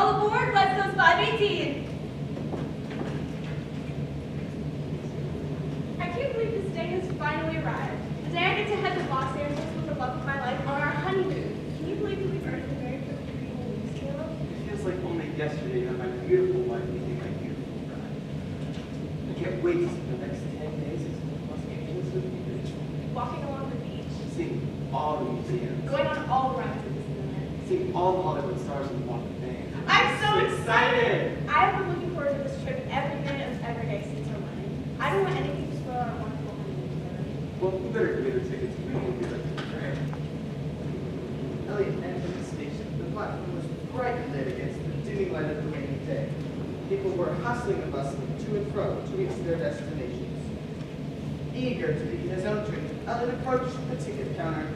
All aboard West Coast 518. I can't believe this day has finally arrived. The day I get to head to Los Angeles with the love of my life on our honeymoon. Can you believe that we've earned the married for 3 whole weeks, Caleb? It feels like only yesterday that my beautiful wife became my beautiful bride. I can't wait to spend the next 10 days in Los Angeles with you. Walking along the beach. Seeing all the museums. Going on all the rides at Disneyland. Seeing all the Hollywood stars in the Walk of Fame. I'm so excited! I've been looking forward to this trip every minute of every day since our wedding. I don't want anything to spoil our wonderful honeymoon together. Well, we better get her tickets. We won't be ready for the train. Elliot entered the station. The platform was brightly lit against the dimming light of the rainy day. People were hustling and bustling to and fro to reach their destinations. Eager to begin his own journey, Elliot approached the ticket counter.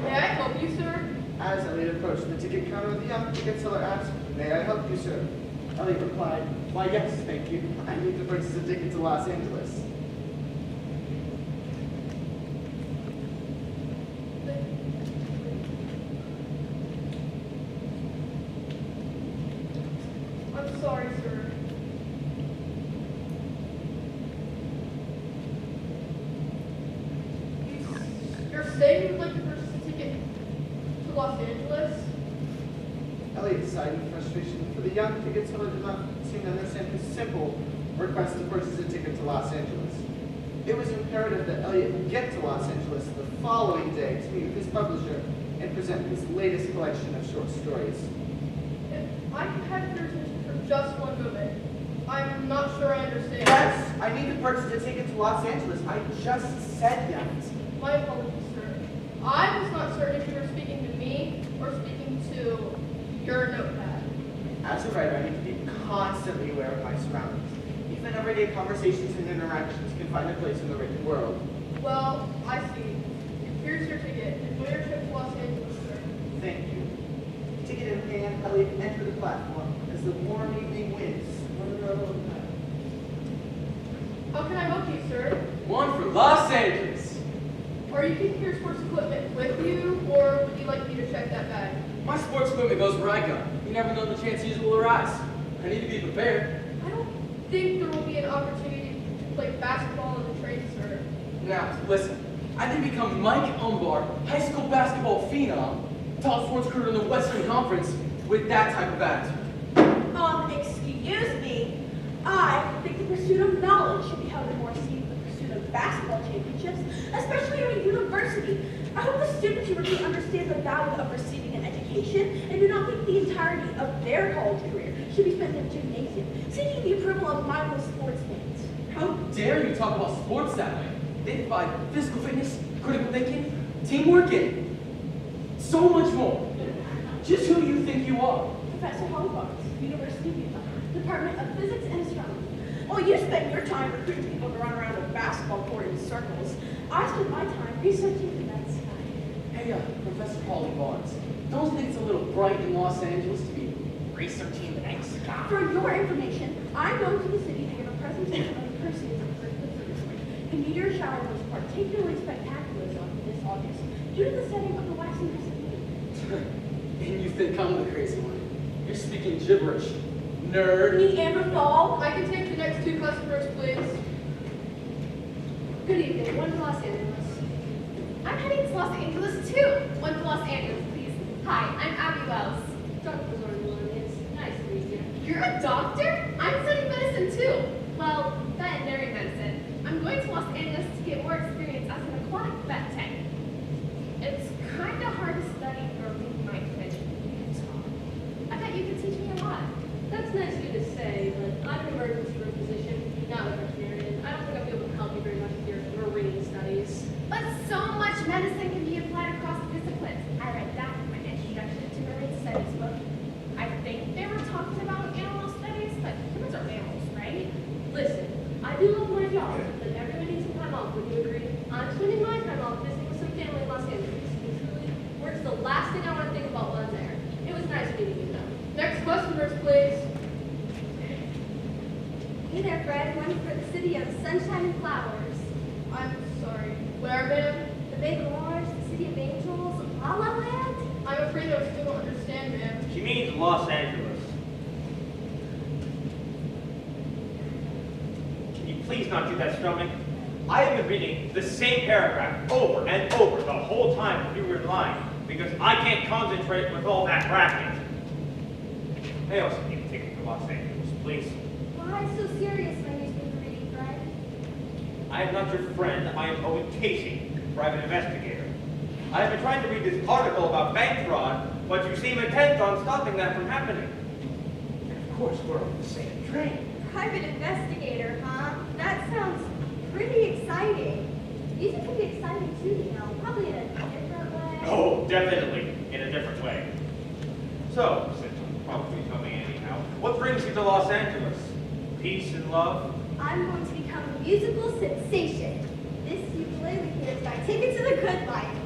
May I help you, sir? As Elliot approached the ticket counter, the young ticket seller asked, "May I help you, sir?" Elliot replied, "Why, yes, thank you. I need to purchase a ticket to Los Angeles." I'm sorry, sir. You're saying you'd like to purchase a ticket to Los Angeles? Elliot sighed in frustration, for the young ticket seller did not seem to understand his simple request to purchase a ticket to Los Angeles. It was imperative that Elliot get to Los Angeles the following day to meet with his publisher and present his latest collection of short stories. If I could have your attention for just one moment, I'm not sure I understand. Yes, I need to purchase a ticket to Los Angeles. I just said that. My apologies, sir. I was not certain if you were speaking to me or speaking to your notepad. As a writer, I need to be constantly aware of my surroundings. Even everyday conversations and interactions can find a place in the written world. Well, I see. Here's your ticket. Enjoy your trip to Los Angeles, sir. Thank you. Ticket in hand, Elliot entered the platform as the warm evening winds fluttered over the night. How can I help you, sir? One for Los Angeles. Are you keeping your sports equipment with you, or would you like me to check that bag? My sports equipment goes where I go. You never know the chance usual will arise. I need to be prepared. I don't think there will be an opportunity to play basketball on the train, sir. Now, listen. I did become Mike Umbar, high school basketball phenom, top sports recruiter in the Western Conference, with that type of attitude. Excuse me. I think the pursuit of knowledge should be held in more esteem than the pursuit of basketball championships, especially at a university. I hope the students who recruit understand the value of receiving an education and do not think the entirety of their college career should be spent in a gymnasium, seeking the approval of mindless sports fans. How dare you talk about sports that way? They provide physical fitness, critical thinking, teamwork, and so much more. Just who you think you are. Professor Hobart, University of Utah, Department of Physics and Astronomy. Well, you spend your time recruiting people to run around a basketball court in circles. I spend my time researching the night sky. Hey, Professor Polly Barnes, don't you think it's a little bright in Los Angeles to be researching the night sky? For your information, I'm going to the city to give a presentation on the Perseus of critical observatory. The meteor shower was particularly spectacular this August due to the setting of the waxing crescent moon. And you think I'm the crazy one? You're speaking gibberish, nerd. Neanderthal. I can take the next 2 customers, please. Good evening. One to Los Angeles. I'm heading to Los Angeles too. One to Los Angeles, please. Hi, I'm Abby Wells. Dr. Lauren Williams. Nice to meet you. You're a doctor? I'm studying medicine too. Well, veterinary medicine. I'm going to Los Angeles to get more experience as an aquatic vet tech. It's kind of hard to study or read my kid. You can talk. I bet you could teach me a lot. That's nice of you to say, but I'm an emergency room physician, not a veterinarian. I don't think I'll be able to help you very much with your marine studies. But so much medicine can be applied across disciplines. I read that in my Introduction to Marine Studies book. I think they were talking about animal studies, but humans are mammals, right? Listen, I do love my job, but everyone needs some time off, would you agree? I'm spending my time off visiting with some family in Los Angeles. And truly, work's the last thing I want to think about while I'm there. It was nice meeting you, though. Next customers, please. Hey there, Fred. One for the city of sunshine and flowers. I'm sorry. Where, ma'am? The Big Orange, the city of angels, La La Land. I'm afraid I still don't understand, ma'am. She means Los Angeles. please not do that, Stomach. I have been reading the same paragraph over and over the whole time you were in line because I can't concentrate with all that racket. I also need a ticket to Los Angeles, please. Why so serious, my newspaper reading friend? I am not your friend. I am Owen Casey, private investigator. I have been trying to read this article about bank fraud, but you seem intent on stopping that from happening. And of course, we're on the same train. Private investigator, huh? That sounds pretty exciting. Music can be exciting too, you know, probably in a different way. Oh, definitely, in a different way. So, since you'll probably tell me anyhow, what brings you to Los Angeles? Peace and love? I'm going to become a musical sensation. This ukulele here is my ticket to the good life.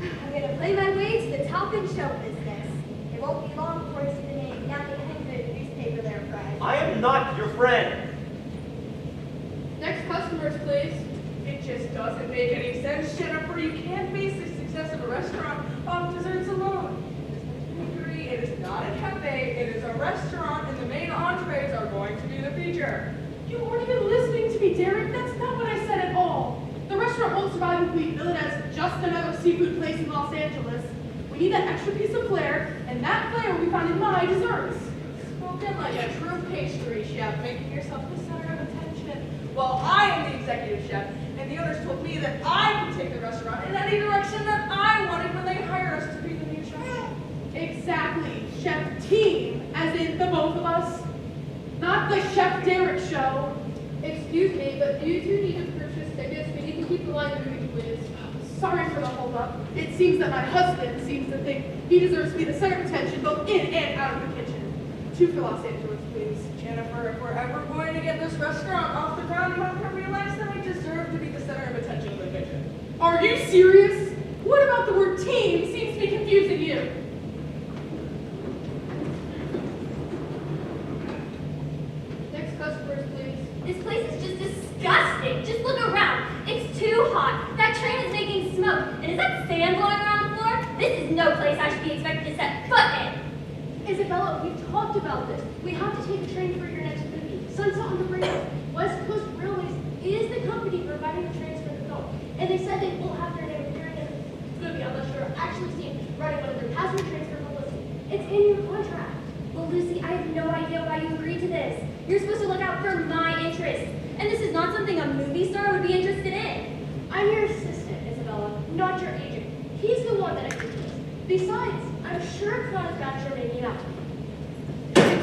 I'm going to play my way to the top in show business. It won't be long before I see the name down the end of the newspaper there, Fred. I am not your friend. Next customers, please. It just doesn't make any sense, Jennifer. You can't base the success of a restaurant on desserts alone. It is not a cafe, it is a restaurant, and the main entrees are going to be the feature. You weren't even listening to me, Derek. That's not what I said at all. The restaurant won't survive if we bill it as just another seafood place in Los Angeles. We need that extra piece of flair, and that flair will be found in my desserts. Spoken like a true pastry chef, making yourself the center of attention. Well, I am the executive chef, and the owners told me that I could take the restaurant in any direction that I wanted when they hired us to be the new chef. Exactly. Chef team, as in the both of us. Not the Chef Derek show. Excuse me, but do you two need to purchase tickets? We need to keep the line moving, please. Sorry for the holdup. It seems that my husband seems to think he deserves to be the center of attention both in and out of the kitchen. Two for Los Angeles, please. Jennifer, if we're ever going to get this restaurant off the ground, you have to realize that we deserve to be the center of attention in the kitchen. Are you serious? What about the word team seems to be confusing you? Next customers, please. This place is just disgusting. Just look around. It's too hot. That train is making smoke. And is that sand blowing around the floor? This is no place I should be expected to set foot in. Isabella, we've talked about this. We have to take a train for your next movie. Sunset on the Bridge. West Coast Railways is the company providing the trains for the film. And they said they will have their name appearing in the movie unless you're actually seen riding one of their passenger trains for publicity. It's in your contract. Well, Lucy, I have no idea why you agreed to this. You're supposed to look out for my interests. And this is not something a movie star would be interested in. I'm your assistant, Isabella, not your agent. He's the one that agreed to this. Besides, I'm sure it's not as bad as you're making it out.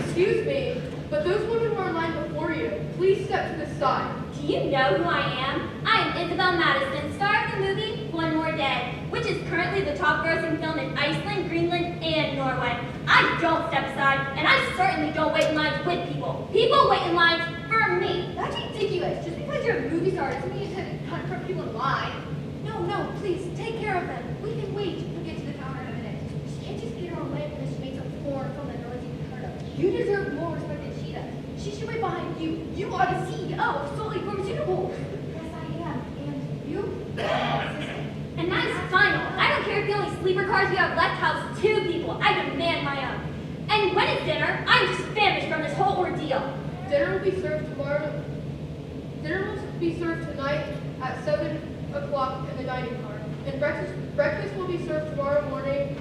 Excuse me, but those women were in line before you. Please step to the side. Do you know who I am? I am Isabel Madison, star of the movie One More Day, which is currently the top grossing film in Iceland, Greenland, and Norway. I don't step aside, and I certainly don't wait in lines with people. People wait in lines for me. That's ridiculous. Just because you're a movie star doesn't mean you can cut from people in line. No, please, take care of them. We can wait. We'll get to the counter in a minute. She can't just get her own way because she makes a poor film that no one's even heard of. You deserve more respect than she does. She should wait behind you. You are the CEO of Solely Pharmaceuticals. Yes, I am. And you? And that is final. I don't care if the only sleeper cars you have left house 2 people. I demand my own. And when it's dinner, I'm just famished from this whole ordeal. Dinner will be served tomorrow. Dinner will be served tonight at 7 o'clock in the dining car. And breakfast will be served tomorrow morning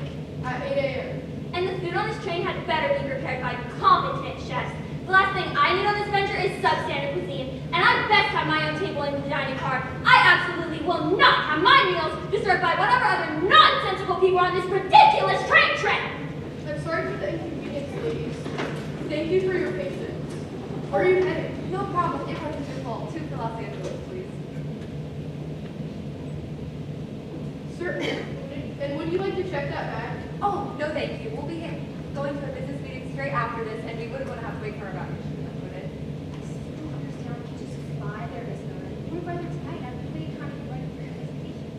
at 8 a.m. And the food on this train had better be prepared by competent chefs. The last thing I need on this venture is substandard cuisine, and I best have my own table in the dining car. I absolutely will not have my meals disturbed by whatever other nonsensical people on this ridiculous train trip. I'm sorry for the inconvenience, ladies. Thank you for your patience. Where are you headed? No problem. It wasn't your fault. 2 for Los Angeles, please. Certainly. And would you like to check that bag? Oh, no thank you. We'll be going to a business meeting straight after this, and we wouldn't want to have to wait for our baggage. Would it? I still don't understand why you just fly there this night. We're ready tonight. I've been waiting time to get ready for your presentation.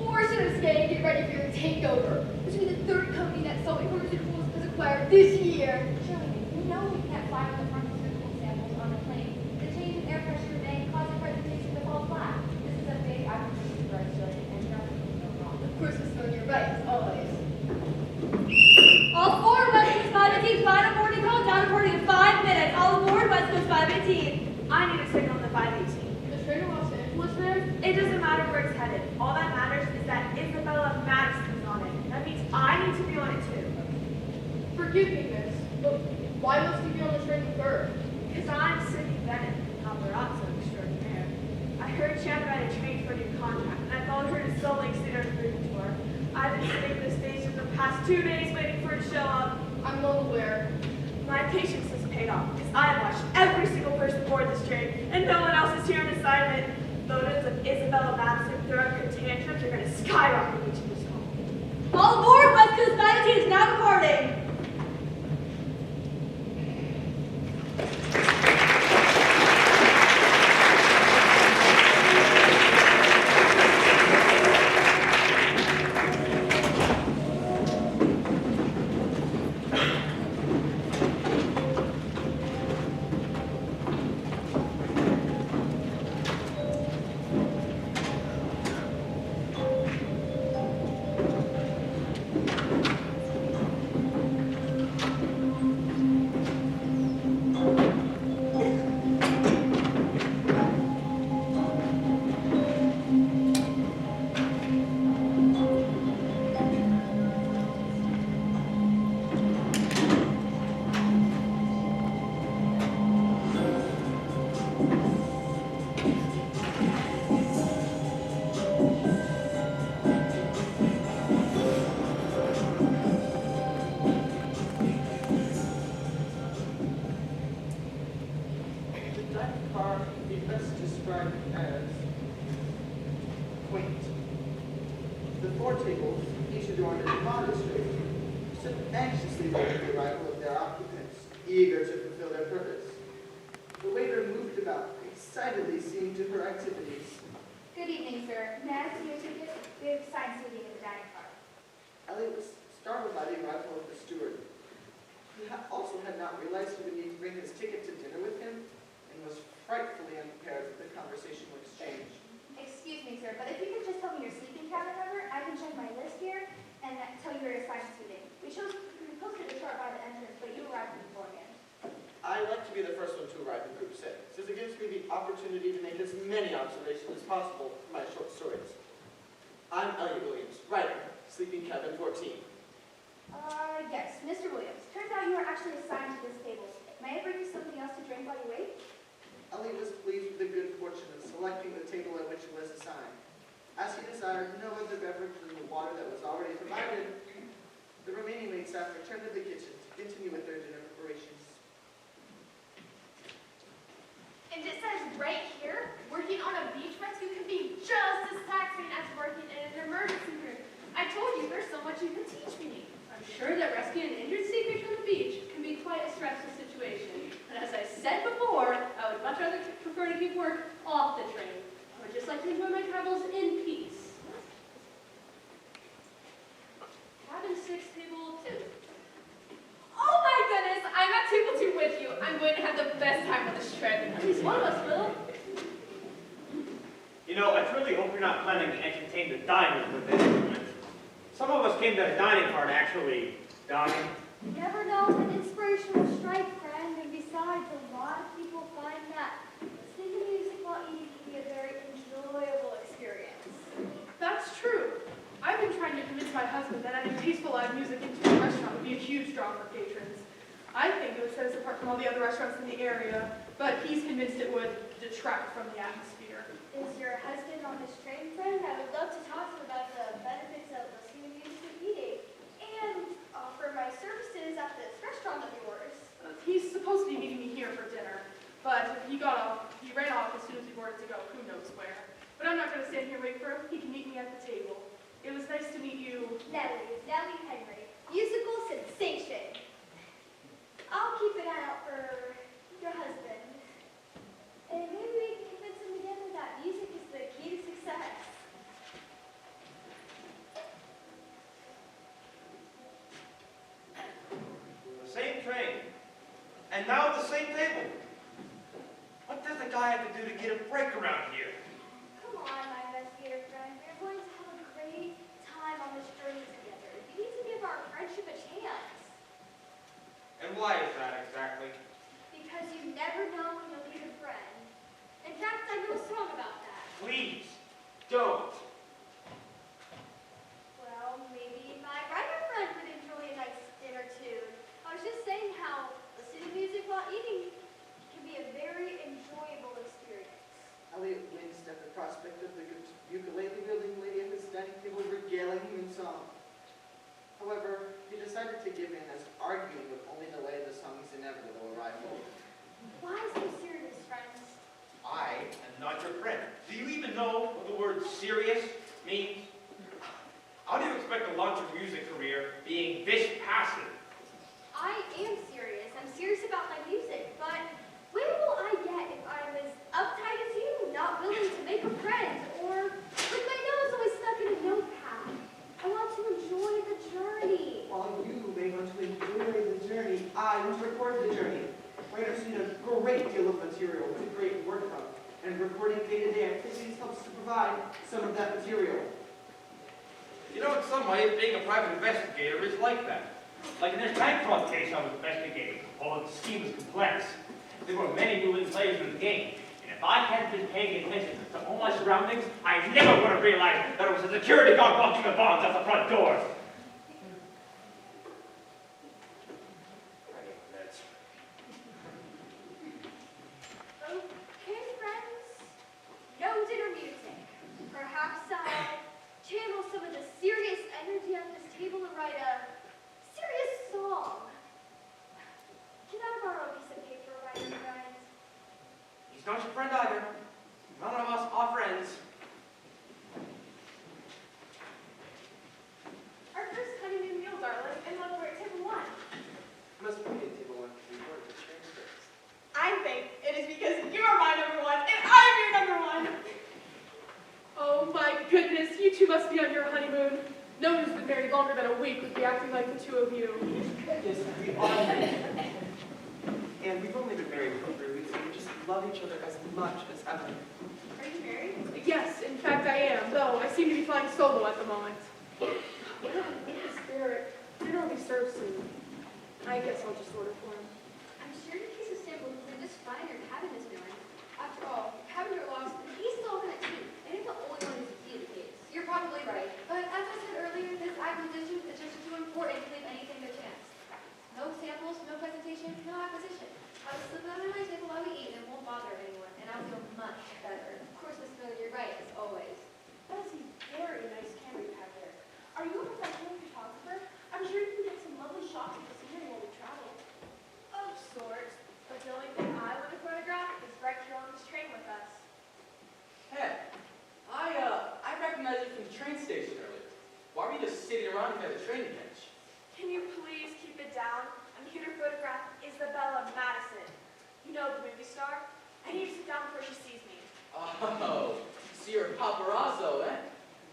Or should I say, get ready for your takeover. This will be the 3rd company that Solely Pharmaceuticals has acquired this year. Shirley, you know we can't fly with the pharmaceutical samples on the plane. The change in air pressure may cause the presentation to fall flat. This is a big opportunity for us, Shirley, and nothing can go wrong. Of course, Miss Stone, you're right, as always. All aboard West Coast 518, final boarding call, down reporting in 5 minutes. All aboard West Coast 518. I'm I need a signal on the 518. The train to Los Angeles, ma'am? It doesn't matter where it's headed. All that matters is that Isabella Madison's on it. That means I need to be on it too. Forgive me, miss, but why must you be on the train with her? Because I'm Cindy Bennett, paparazzo extraordinaire. I heard she had to write a train for a new contract, and I followed her to Salt Lake City on a food tour. I've been sitting at the station for the past 2 days waiting for her to show up. I'm well aware. My patience has paid off because I have watched every single person board this train, and no one else is here on assignment. Photos of Isabella Madison throwing her tantrums are going to skyrocket when she gets home. All aboard! West Coast 19 is now departing! Yes, Mr. Williams. Turns out you are actually assigned to this table. May I bring you something else to drink while you wait? Elliot was pleased with the good fortune of selecting the table at which he was assigned. As he desired no other beverage than the water that was already provided, the remaining wait staff returned to the kitchen to continue with their dinner preparations. And it says right here, working on a beach rescue can be just as taxing as working in an emergency room. I told you there's so much you can teach me. I'm sure that rescuing an injured seafish on the beach can be quite a stressful situation. And as I said before, I would much rather prefer to keep work off the train. I would just like to enjoy my travels in peace. Cabin 6, table 2. Oh my goodness, I'm at table 2 with you. I'm going to have the best time on this trip. At least one of us will. You know, I truly hope you're not planning to entertain the diners with this instrument. Some of us came to the dining car to actually dine. You never know, an inspirational strike, friend. And besides, a lot of people find that listening to music while eating can be a very enjoyable experience. That's true. I've been trying to convince my husband that adding peaceful live music into a restaurant would be a huge draw for patrons. I think it would set us apart from all the other restaurants in the area, but he's convinced it would detract from the atmosphere. Is your husband on his train, friend? I would love to talk to him about the benefits of listening to music and eating, and offer my services at this restaurant of yours. He's supposed to be meeting me here for dinner, but he ran off as soon as we boarded to go, who knows where. But I'm not going to stand here waiting for him. He can meet me at the table. It was nice to meet you. Nellie Henry, musical sensation. I'll keep an eye out for your husband. And maybe we can convince him together that music is the key to success. The same train. And now the same table. What does the guy have to do to get a break around here? Come on, my investigator friend. We're going to have a great time on this journey together. You need to give our friendship a chance. And why is that exactly? Because you never know when you'll need a friend. I'm not your friend. Do you even know what the word serious means? How do you expect to launch a music career being this passive? I am serious. I'm serious about my music, but where will I get if I'm as uptight as you, not willing to make a friend, or with my nose always stuck in a notepad? I want to enjoy the journey. While you may want to enjoy the journey, I want to record the journey. I understand a great deal of material with a great workup, and recording day-to-day activities helps to provide some of that material. You know, in some ways, being a private investigator is like that. Like in this bank fraud case I was investigating. Oh, the scheme was complex. There were many moving players in the game. And if I hadn't been paying attention to all my surroundings, I never would have realized that it was a security guard watching the bonds at the front door. Okay, friends. No dinner music. Perhaps I'll channel some of the serious energy at this table and write a serious song. Can I borrow a piece of paper, writer friend? He's not your friend either. None of us are friends. Our first honeymoon meal, darling, and look, we're at table 1. Must be at table 1 to report the transcripts. I think it is because you are my number 1 and I'm your number 1. Oh my goodness, you two must be on your honeymoon. No one who's been married longer than a week would be acting like the two of you. Yes, we are married. And we've only been married for 3 weeks, and we just love each other as much as ever. Are you married? Yes, in fact I am, though I seem to be flying solo at the moment. Spirit, dinner will be served soon. I guess I'll just order for him. I'm sure the case of sample will do just fine. Your cabinet is doing. After all, cabinet lost, and he's still on that team, and it's the only one who's key to the case. You're probably right, but as I said earlier, this acquisition is just too important to leave anything to chance. No samples, no presentation, no acquisition. I'll slip it under my table while we eat, and it won't bother anyone, and I'll feel much better. Of course, Miss Miller, you're right, as always. That is a very nice camera you have there. Are you a professional photographer? I'm sure you can get some lovely shots of the scenery while we travel. Of sorts, but the only thing I want to photograph is right here on this train with us. Hey, I recognized you from the train station earlier. Why were you just sitting around if you had a train to catch? Can you please keep it down? I'm here to photograph Isabella Madison. You know, the movie star? I need to sit down before she sees me. Oh, so you're a paparazzo, eh?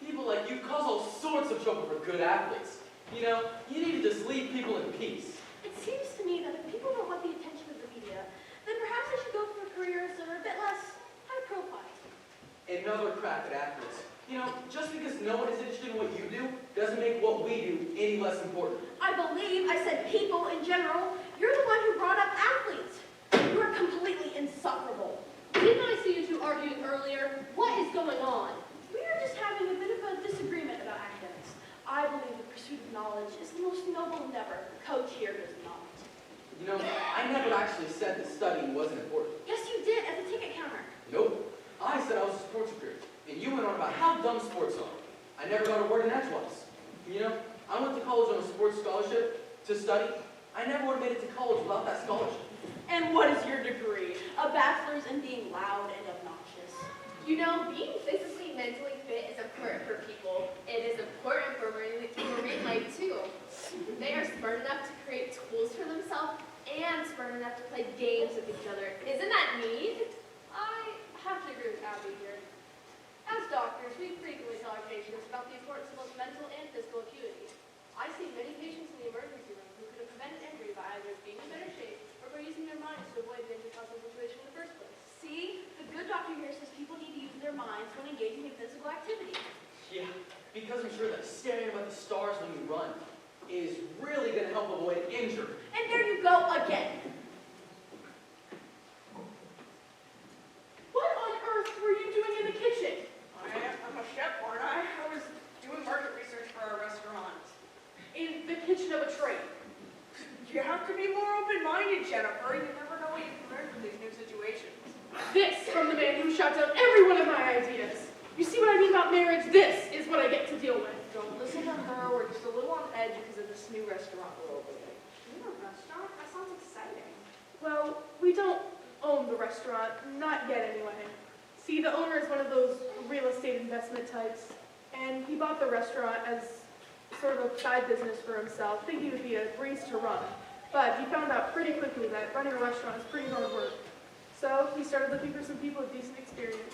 People like you cause all sorts of trouble for good athletes. You know, you need to just leave people in peace. It seems to me that if people don't want the attention of the media, then perhaps they should go for careers that are a bit less high profile. Another crack at athletes. You know, just because no one is interested in what you do doesn't make what we do any less important. I believe I said people in general. You're the one who brought up athletes. You are completely insufferable. Didn't I see you two arguing earlier? What is going on? We are just having a bit of a disagreement about academics. I believe the pursuit of knowledge is the most noble endeavor. The coach here does not. You know, I never actually said that studying wasn't important. Yes, you did at the ticket counter. Nope. I said I was a sports recruit, and you went on about how dumb sports are. I never got a word in edgewise. You know, I went to college on a sports scholarship to study. I never would have made it to college without that scholarship. And what is your degree? A bachelor's in being loud and obnoxious. You know, being physically, mentally fit is important for people. It is important for marine life too. They are smart enough to create tools for themselves and smart enough to play games with each other. Isn't that neat? I have to agree with Abby here. As doctors, we frequently tell our patients about the importance of both mental and physical acuity. I see many patients in the emergency room who could have prevented injury by either being in better shape or by using their minds to avoid the injury-causing situation in the first place. See, the good doctor here says people need to use their minds when engaging in physical activity. Yeah, because I'm sure that staring up at the stars when you run is really going to help avoid injury. And there you go again. What on earth were you doing in the kitchen? I'm a chef, aren't I? I was doing market research for our restaurant. In the kitchen of a train. You have to be more open-minded, Jennifer. You never know what you can learn from these new situations. This from the man who shot down every one of my ideas. You see what I mean about marriage? This is what I get to deal with. Don't listen to her. We're just a little on edge because of this new restaurant we're opening. New restaurant? That sounds exciting. Well, we don't own the restaurant. Not yet, anyway. See, the owner is one of those real estate investment types, and he bought the restaurant as sort of a side business for himself, thinking it would be a breeze to run. But he found out pretty quickly that running a restaurant is pretty hard work. So he started looking for some people with decent experience.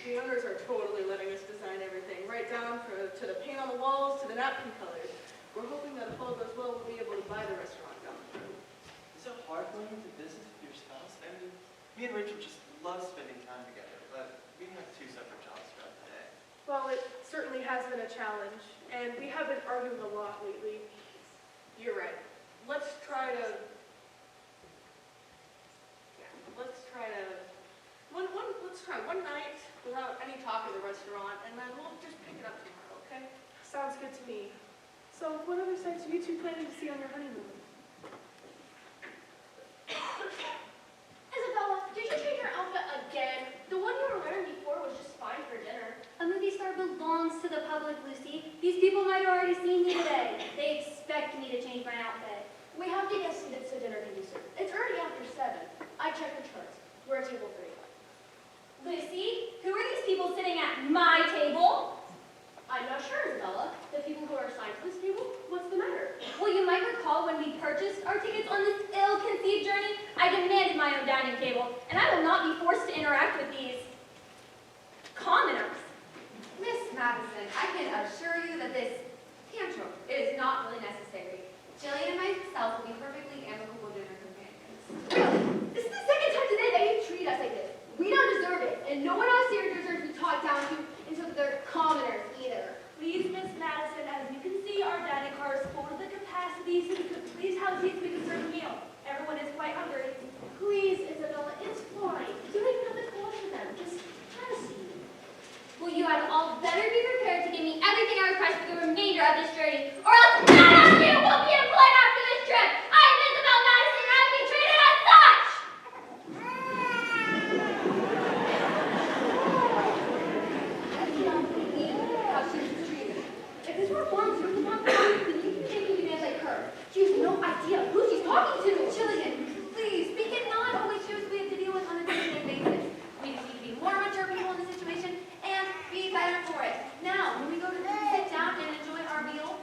The owners are totally letting us design everything, right down to the paint on the walls, to the napkin colors. We're hoping that if all goes well, we'll be able to buy the restaurant down the road. Is it hard going into business with your spouse? I mean, me and Rachel just love spending time together, but we have two separate jobs throughout the day. Well, it certainly has been a challenge, and we have been arguing a lot lately. You're right. Let's try to one night without any talk at the restaurant, and then we'll just pick it up tomorrow, okay? Sounds good to me. So what other sights are you two planning to see on your honeymoon? Isabella, did you change your outfit again? The one you were wearing before was just fine for dinner. A movie star belongs to the public, Lucy. These people might have already seen me today. They expect me to change my outfit. We have to get seated so dinner can be served. It's already after 7. I checked the charts. We're at table 3. Lucy, who are these people sitting at my table? I'm not sure, Isabella. The people who are assigned to this table? What's the matter? Well, you might recall when we purchased our tickets on this ill-conceived journey, I demanded my own dining table, and I will not be forced to interact with these commoners. Miss Madison, I can assure you that this tantrum is not really necessary. Jillian and myself will be perfectly amicable dinner companions. Really? This is the second time today that you treat us like this. We don't deserve it, and no one else here deserves to be talked down to until they're commoners either. Please, Miss Madison, as you can see, our dining car is full to the capacity, so you could please have seats so we can serve a meal. Everyone is quite hungry. Please, Isabella, it's fine. You don't even have to call for them. Just have a seat. Well, you had all better be prepared to give me everything I request for the remainder of this journey, or else none of you will be employed after this trip. I am Isabel Madison, and I will be treated as such. I cannot believe how she was treated. If this were a foreign student, then you can take demands like her. She has no idea who she's talking to. Jillian, please, we cannot always choose who we have to deal with on a day-to-day basis. We just need to be more mature people in the situation and be better for it. Now, when we go to sit down and enjoy our meal,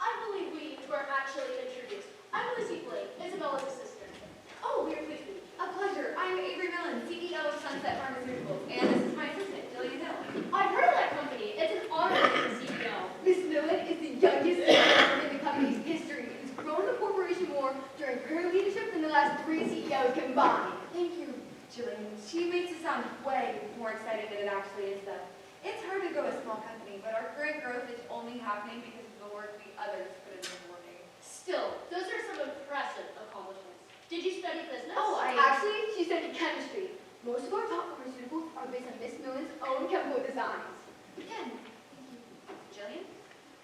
I believe we were actually introduced. I'm Lucy Blake, Isabella's assistant. Oh, we are pleased to meet you. a pleasure. I'm Avery Millen, CEO of Sunset Pharmaceuticals, and this is my assistant, Jillian Hill. I've heard of that company. It's an honor to be the CEO. Miss Millen is the youngest CEO in the company's history. It's grown the corporation more during her leadership than the last 3 CEOs combined. Thank you, Jillian. She makes it sound way more exciting than it actually is, though. It's hard to grow a small company, but our current growth is only happening because of the work the others put into the morning. Still, those are some impressive accomplishments. Did you study business? Actually, she studied chemistry. Most of our top pharmaceuticals are based on Miss Millen's own chemical designs. Again, thank you. Jillian?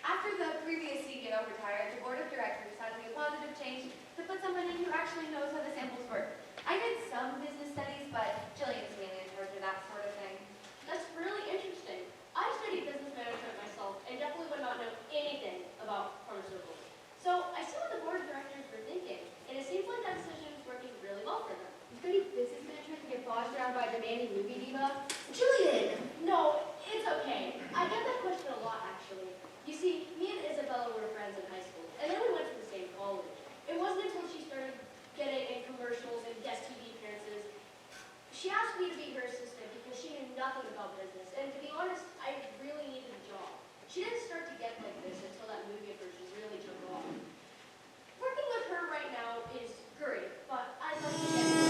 After the previous CEO retired, the board of directors had to make a positive change to put someone in who actually knows how the samples work. I did some business studies, but Jillian's mainly in charge of that sort of thing. That's really interesting. I studied business management myself and definitely would not know anything about pharmaceuticals. So I see what the board of directors were thinking, and it seems like that decision is working really well for them. You studied business management to get bossed around by a demanding movie diva? Jillian! No, it's okay. I get that question a lot, actually. You see, me and Isabella were friends in high school, and then we went to the same college. It wasn't until she started getting in commercials and guest TV appearances. She asked me to be her assistant because she knew nothing about business, and to be honest, I really needed a job. She didn't start to get like this until that movie of hers really took off. Working with her right now is great, but I'd like to get more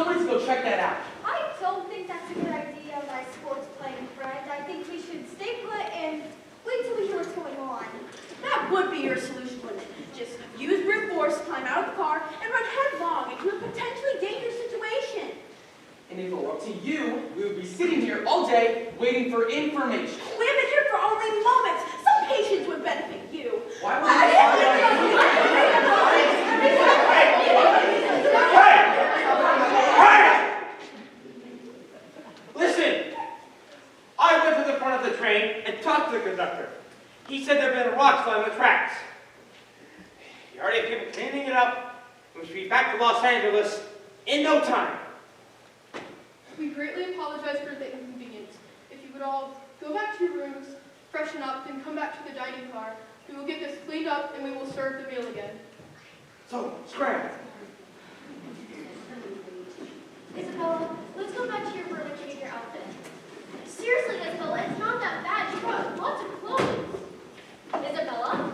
somebody to go check that out. I don't think that's a good idea, my sports playing friend. I think we should stay put and wait till we hear what's going on. That would be your solution, wouldn't it? Just use brute force, climb out of the car, and run headlong into a potentially dangerous situation. And if it were up to you, we would be sitting here all day waiting for information. We have been here for only moments. Some patience would benefit you. Why would Hey! Listen! I went to the front of the train and talked to the conductor. He said there had been rocks on the tracks. He already had people cleaning it up, and we should be back to Los Angeles in no time. We greatly apologize for the inconvenience. If you would all go back to your rooms, freshen up, then come back to the dining car, we will get this cleaned up and we will serve the meal again. So, scram. Isabella, let's go back to your room and change your outfit. Seriously, Isabella, it's not that bad. You brought lots of clothes. Isabella?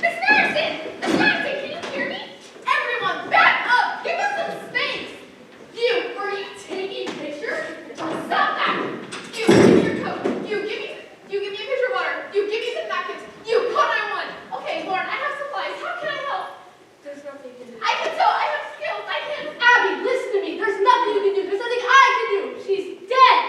Miss Madison! Miss Madison, can you hear me? Everyone, back up! Give us some space! You, were you taking pictures? Stop that! You, give me your coat. You, give me a pitcher of water. You, give me some napkins. You, call 911. Okay, Lauren, I have supplies. How can I help? There's nothing you can do. I can sew. I have skills. I can. Abby, listen to me. There's nothing you can do. There's nothing I can do. She's dead.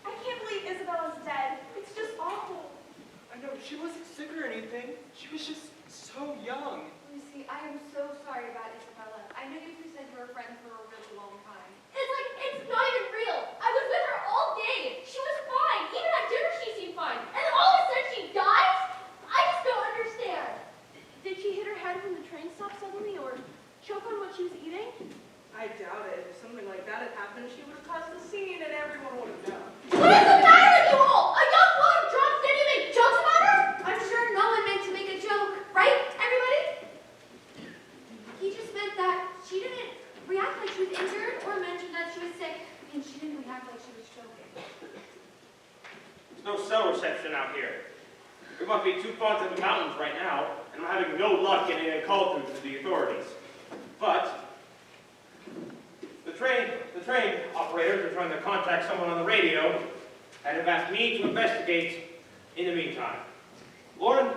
I can't believe Isabella's dead. It's just awful. I know, she wasn't sick or anything. She was just so young. Lucy, I am so sorry about Isabella. I know you said you were friends for a really long time. It's not even real. I was with her all day. She was fine. Even at dinner, she seemed fine. And then all of a sudden, she dies? I just don't understand. Did she hit her head when the train stopped suddenly, or choke on what she was eating? I doubt it. If something like that had happened, she would have caused a scene and everyone would have known. What is the matter with you all? A young woman drunk, then you make jokes about her? I'm sure no one meant to make a joke, right, everybody? He just meant that she didn't react like she was injured or mention that she was sick, and she didn't react like she was choking. There's no cell reception out here. We must be too far to the mountains right now, and I'm having no luck getting a call through to the authorities. But the train operators are trying to contact someone on the radio and have asked me to investigate in the meantime. Lauren,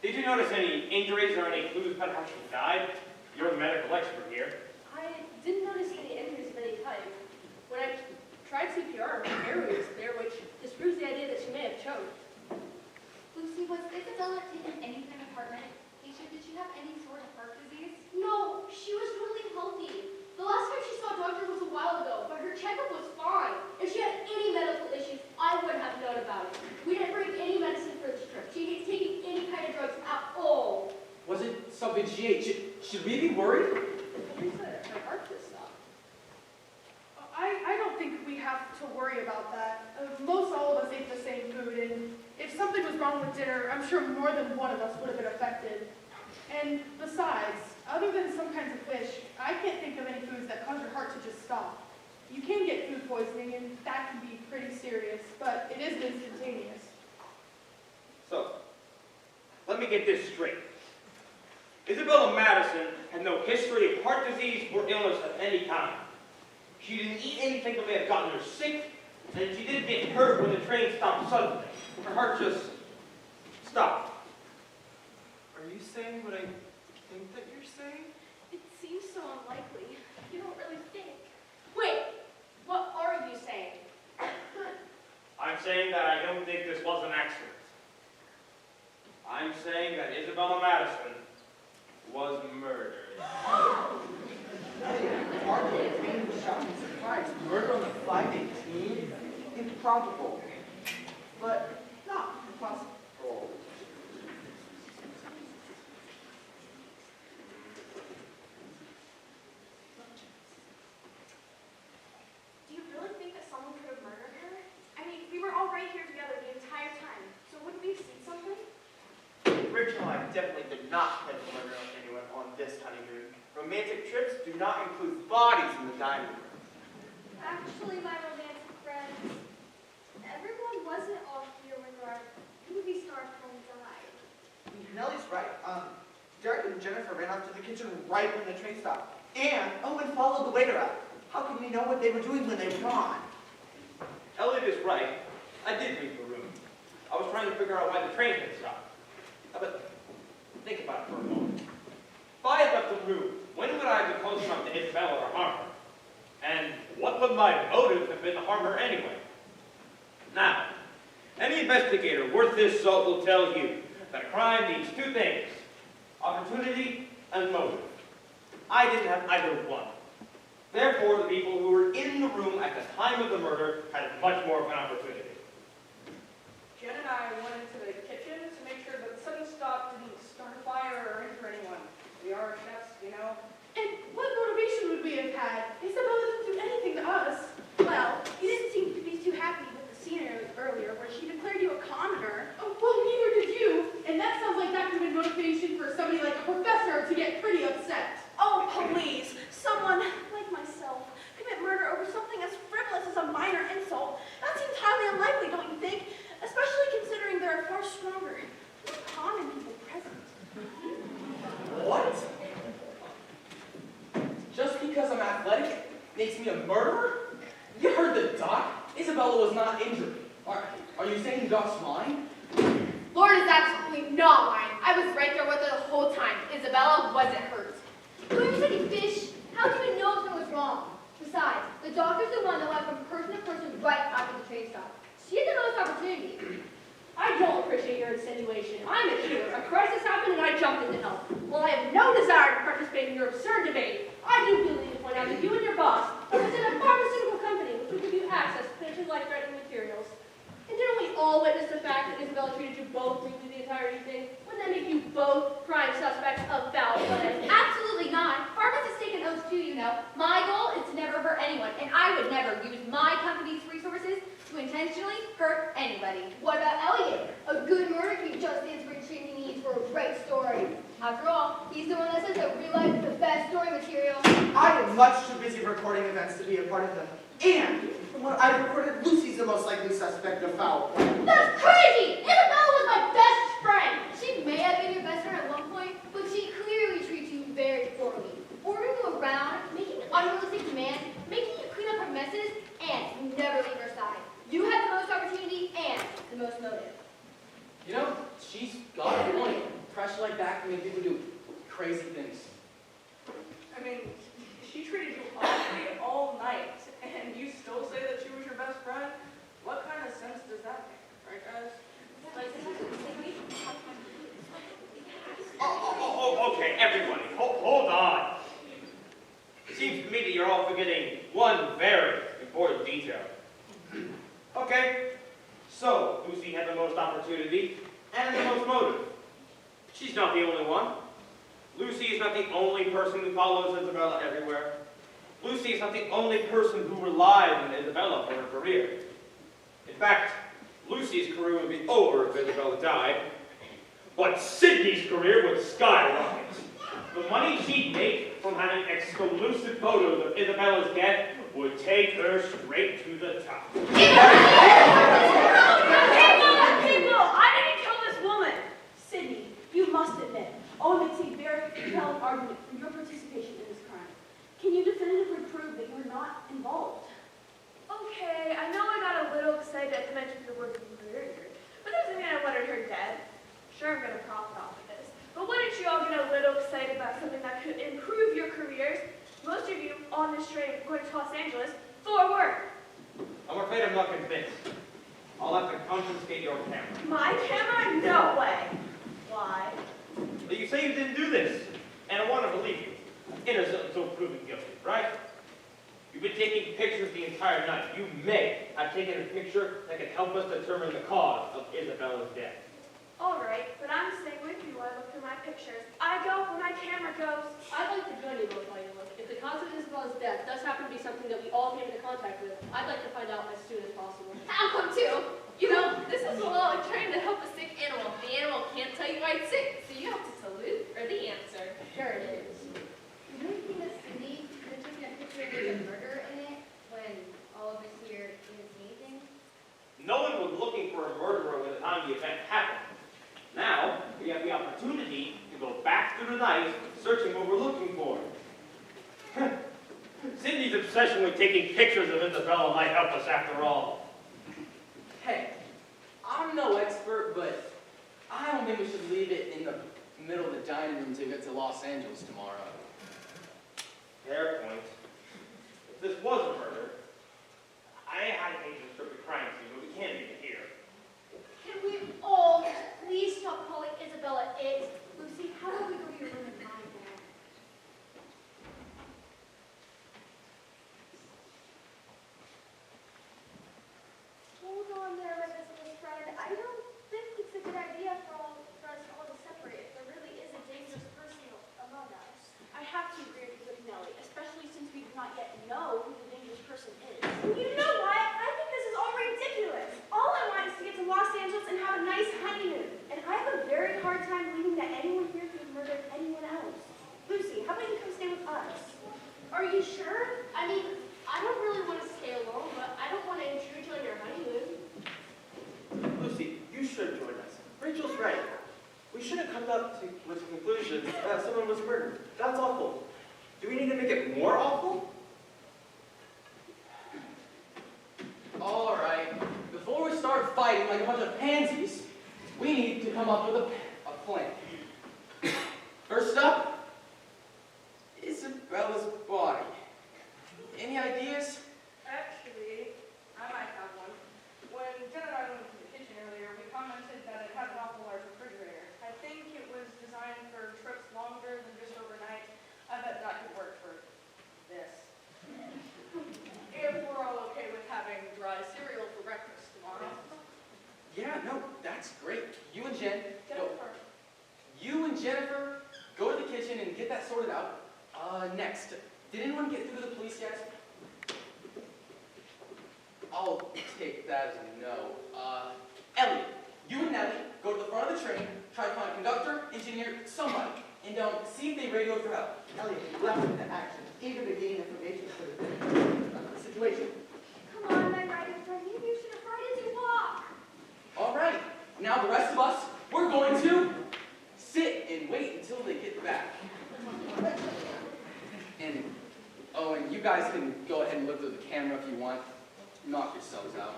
did you notice any injuries or any clues about how she died? You're the medical expert here. I didn't notice any injuries of any type. When I tried CPR, my airway was clear, which disproves the idea that she may have choked. Lucy, was Isabella taking any kind of heart medication? Did she have any sort of heart disease? No, she was totally healthy. The last time she saw a doctor was a while ago, but her checkup was fine. If she had any medical issues, I would have known about it. We didn't bring any medicine for this trip. She didn't take any kind of drugs at all. Was it something she ate? Should we be worried? Police said her heart just stopped. I don't think we have to worry about that. Most all of us ate the same food, and if something was wrong with dinner, I'm sure more than one of us would have been affected. And besides, other than some kinds of fish, I can't think of any foods that cause your heart to just stop. You can get food poisoning, and that can be pretty serious, but it isn't instantaneous. So, let me get this straight. Isabella Madison had no history of heart disease or illness of any kind. She didn't eat anything that may have gotten her sick, and she didn't get hurt when the train stopped suddenly. Her heart just stopped. Are you saying what I think that you're saying? It seems so unlikely. You don't really think. Wait, what are you saying? I'm saying that I don't think this was an accident. I'm saying that Isabella Madison was murdered. Hardly a main shocking surprise. Murder on the 518? Improbable. But not impossible. definitely did not plan to murder anyone on this honeymoon. Romantic trips do not include bodies in the dining room. Actually, my romantic friends, everyone wasn't off here when our movie star film died. Nellie's right. Derek and Jennifer ran off to the kitchen right when the train stopped. And Owen followed the waiter out. How can we know what they were doing when they were gone? Elliot is right. I did leave the room. I was trying to figure out why the train had stopped. But think about it for a moment. If I had left the room, when would I have been close enough to Isabella or harm her? And what would my motive have been to harm her anyway? Now, any investigator worth his salt will tell you that a crime needs two things: opportunity and motive. I didn't have either one. Therefore, the people who were in the room at the time of the murder had much more of an opportunity. Jen and I went into the kitchen to make sure that the sudden stop didn't start a fire or injure anyone. We are chefs, you know. And what motivation would we have had? Isabella didn't do anything to us. Well, you didn't seem to be too happy with the scenery earlier where she declared you a commoner. Oh, well, neither did you. And that sounds like that could have been motivation for somebody like a professor to get pretty upset. Oh, please. Someone like myself commit murder over something as frivolous as a minor insult. That seems highly unlikely, don't you think? Especially considering there are far stronger, more common people present. What? Just because I'm athletic makes me a murderer? You heard the doc. Isabella was not injured. Are you saying the doc's lying? Lord is absolutely not lying. I was right there with her the whole time. Isabella wasn't hurt. Who are you fish? How do you know something was wrong? Besides, the doctor's the one that went from person to person right after the train stop. She had the most opportunity. I don't appreciate your insinuation. I'm a hero. A crisis happened and I jumped in to help. While I have no desire to participate in your absurd debate, I do believe to point out that you and your boss are within a pharmaceutical company which will give you access to potentially life-threatening materials. And didn't we all witness the fact that Isabella treated you both rudely the entire evening? Wouldn't that make you both prime suspects of foul play? Absolutely not. Pharmacists take an oath too, you know. My goal is to never hurt anyone, and I would never use my company's resources to intentionally hurt anybody. What about Elliot? A good murder can just answer everything he needs for a great story. After all, he's the one that says that real life is the best story material. I am much too busy recording events to be a part of them. And from what I recorded, Lucy's the most likely suspect of foul play. That's crazy! Isabella was my best friend! She may have been your best friend at one point, but she clearly treats you very poorly. Ordering you around, making unrealistic demands, making you clean up her messes, and never leave her side. You had the most opportunity and the most motive. You know, she's got a point. Pressure like that can make people do crazy things. I mean, she treated you awfully all night, and you still say that she was your best friend? What kind of sense does that make, right, guys? Okay, everybody, hold on. It seems to me that you're all forgetting one very important detail. Okay, so Lucy had the most opportunity and the most motive. She's not the only one. Lucy is not the only person who follows Isabella everywhere. Lucy is not the only person who relied on Isabella for her career. In fact, Lucy's career would be over if Isabella died, but Sydney's career would skyrocket. The money she'd make from having exclusive photos of Isabella's death would take her straight to the top. People! I didn't kill this woman! Sydney, you must admit, Owen makes a very compelling argument for your participation in this crime. Can you definitively prove that you were not involved? Okay, I know I got a little excited at the mention of the word murder, but that doesn't mean I wanted her dead. Sure, I'm going to profit off of this, but wouldn't you all get a little excited about something that could improve your careers? Most of you on this train going to Los Angeles for work. I'm afraid I'm not convinced. I'll have to confiscate your camera. My camera? No way. Why? But you say you didn't do this, and I want to believe you. Innocent until proven guilty, right? You've been taking pictures the entire night. You may have taken a picture that can help us determine the cause of Isabella's death. All right, but I'm staying with you while I look through my pictures. I go where my camera goes. I'd like to join you both while you look. If the cause of Isabella's death does happen to be something that we all came into contact with, I'd like to find out as soon as possible. I'll come too. You know, this is a lot like trying to help a sick animal. The animal can't tell you why it's sick, so you have to event happened. Now, we have the opportunity to go back through the night searching what we're looking for. Cindy's obsession with taking pictures of Isabella might help us after all. Hey, I'm no expert, but I don't think we should leave it in the middle of the dining room to get to Los Angeles tomorrow. Fair point. If this was a murder, I hate to strip the crime scene, but we can't leave it here. Can we all please stop calling Isabella it? Lucy, how about we go to your room and lie there? Hold on there, my business friend. I don't think it's a good idea for us all to separate. There really is a dangerous person among us. I have to agree with Nellie, especially since we do not yet know who the dangerous person is. You know what? I think this is all ridiculous. All I want is to get to Los Angeles and have a nice honeymoon. And I have a very hard time believing that anyone here could have murdered anyone else. Lucy, how about you come stay with us? Are you sure? I mean, I don't really want to stay alone, but I don't want to intrude you on your honeymoon. Lucy, you should join us. Rachel's right. We shouldn't come up with the conclusion that someone was murdered. That's awful. Do we need to make it more awful? All right, before we start fighting like a bunch of pansies, we need to come up with a plan. First up, Isabella's body. Any ideas? Actually, I might have one. When Jen and I went to the kitchen earlier, we commented that it had an awful large refrigerator. I think it was designed for trips longer than just overnight. I bet that could work for this. If we're all okay with having dry cereal for breakfast tomorrow. Yeah, no, that's great. You and Jennifer. Jennifer, go to the kitchen and get that sorted out. Next, did anyone get through to the police yet? I'll take that as a no. Elliot, you and Nellie go to the front of the train, try to find a conductor, engineer, somebody, and see if they radioed for help. Elliot left into action, eager to gain information for the situation. Come on, my riding friend. Maybe you should have ride as you walk. All right, now the rest of us, we're going to sit and wait until they get back. And you guys can go ahead and look through the camera if you want. Knock yourselves out.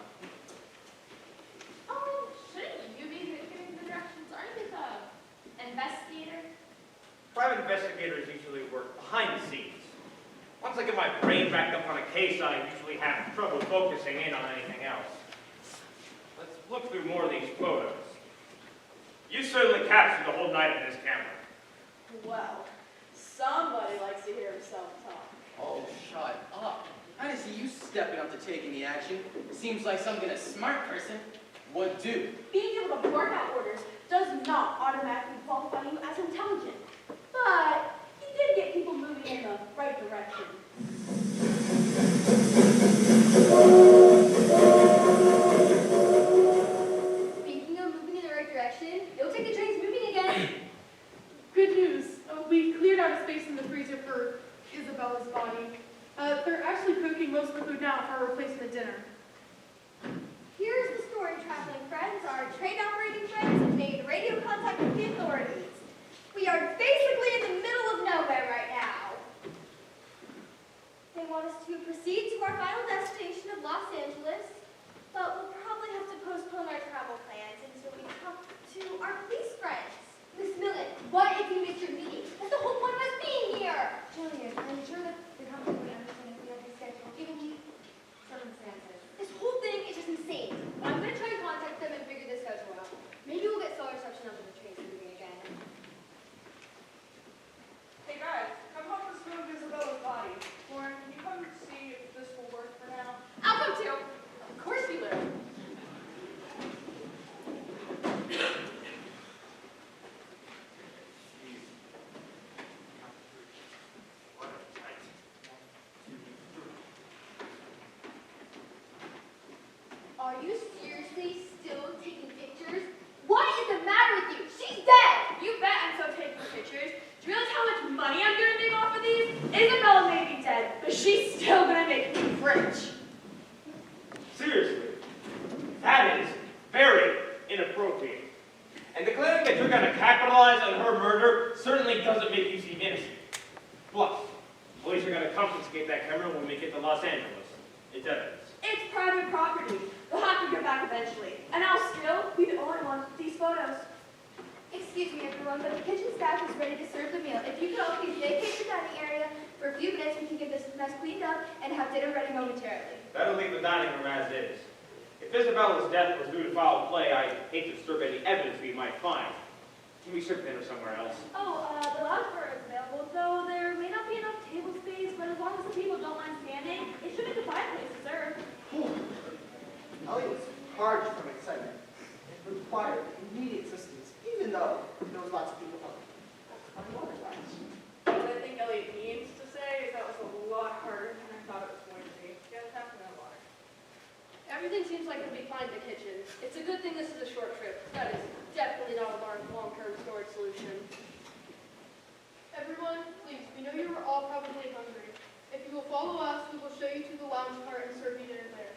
Shouldn't you be giving the directions? Aren't you the investigator? Private investigators usually work behind the scenes. Once I get my brain backed up on a case, I usually have trouble focusing in on anything else. Let's look through more of these photos. You certainly captured the whole night on this camera. Well, somebody likes to hear himself talk. Oh, shut up. I didn't see you stepping up to taking the action. Seems like something a smart person would do. Being able to bark out orders does not automatically qualify you as intelligent. But he did get people moving in the right direction. Speaking of moving in the right direction, it looks like the train's moving again. Good news. We cleared out a space in the freezer for Isabella's body. They're actually cooking most of the food now for our replacement dinner. Here's the story, traveling friends. Our train operating friends have made radio contact with the authorities. We are basically in the middle of nowhere right now. They want us to proceed to our final destination of Los Angeles, but we'll probably have to postpone our travel plans until we talk to our police friends. Miss Millen, what if you missed your meeting? That's the whole point of us being here. Jillian, I'm sure that the company would understand if we had rescheduled, given the circumstances. This whole thing is just insane. I'm gonna try and contact them and figure this schedule out. Maybe we'll get cell reception up in the train moving again. Hey guys, come help us move Isabella's body. Lauren, can you come see if this will work for now? I'll come too. Of course you will. Are you seriously still taking pictures? What is the matter with you? She's dead! You bet I'm still taking pictures. Do you realize how much money I'm gonna make off of these? Isabella may be dead, but she's still gonna make me rich. Seriously, that is very inappropriate. And declaring that you're going to capitalize on her murder certainly doesn't make you seem innocent. Plus, police are going to confiscate that camera when we get to Los Angeles. It's evidence. It's private property. We'll have to get back eventually. And I'll still be the only one with these photos. Excuse me, everyone, but the kitchen staff is ready to serve the meal. If you could all please vacate the dining area for a few minutes, we can get this mess cleaned up and have dinner ready momentarily. That'll leave the dining room as is. If Isabella's death was due to foul play, I hate to disturb any evidence we might find. Can we serve dinner somewhere else? Oh, the lounge bar is available, though there may not be enough table space, but as long as the people don't mind standing, it should be a fine place to serve. Elliot was parched from excitement. It required immediate assistance, even though there was lots of people helping. What I think Elliot means to say is that was a lot harder than I thought it was going to be. Yeah, it's half that water. Everything seems like it'll be fine in the kitchen. It's a good thing this is a short trip. That is definitely not a long-term storage solution. Everyone, please, we know you are all probably hungry. If you will follow us, we will show you to the lounge part and serve you dinner there.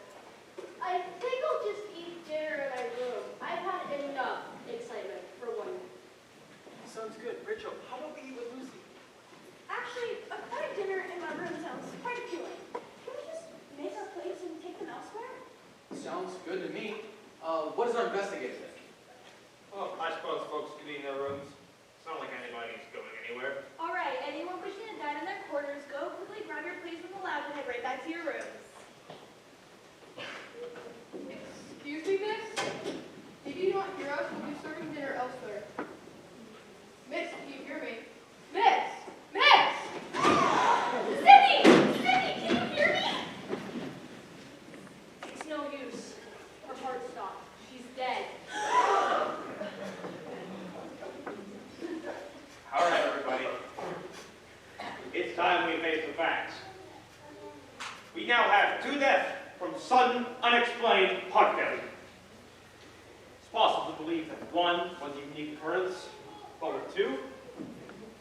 I think I'll just eat dinner in my room. I've had enough excitement for one night. Sounds good. Rachel, how about we eat with Lucy? Actually, a quiet dinner in my room sounds quite appealing. Can we just make our plates and take them elsewhere? Sounds good to me. What does our investigator think? Well, I suppose folks could be in their rooms. It's not like anybody's going anywhere. All right, anyone wishing to dine in their quarters, go quickly grab your plates from the lounge and head right back to your rooms. Excuse me, miss? Did you not hear us? We'll be serving dinner elsewhere. Miss, do you hear me? Miss! Miss! Cindy! Cindy, can you hear me? It's no use. Her heart stopped. She's dead. All right, everybody. It's time we face the facts. We now have 2 deaths from sudden, unexplained heart failure. It's possible to believe that 1 was a unique occurrence, but with 2,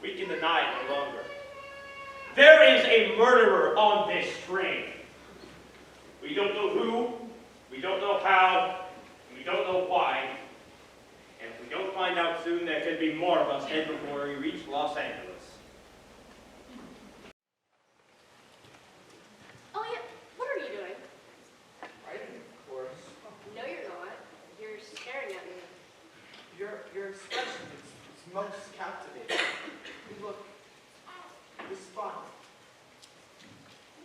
we can deny it no longer. There is a murderer on this train. We don't know who, we don't know how, and we don't know why. And if we don't find out soon, there could be more of us dead before we reach Los Angeles. Elliot, what are you doing? Writing, of course. No, you're not. You're staring at me. Your expression is most captivating. You look despondent.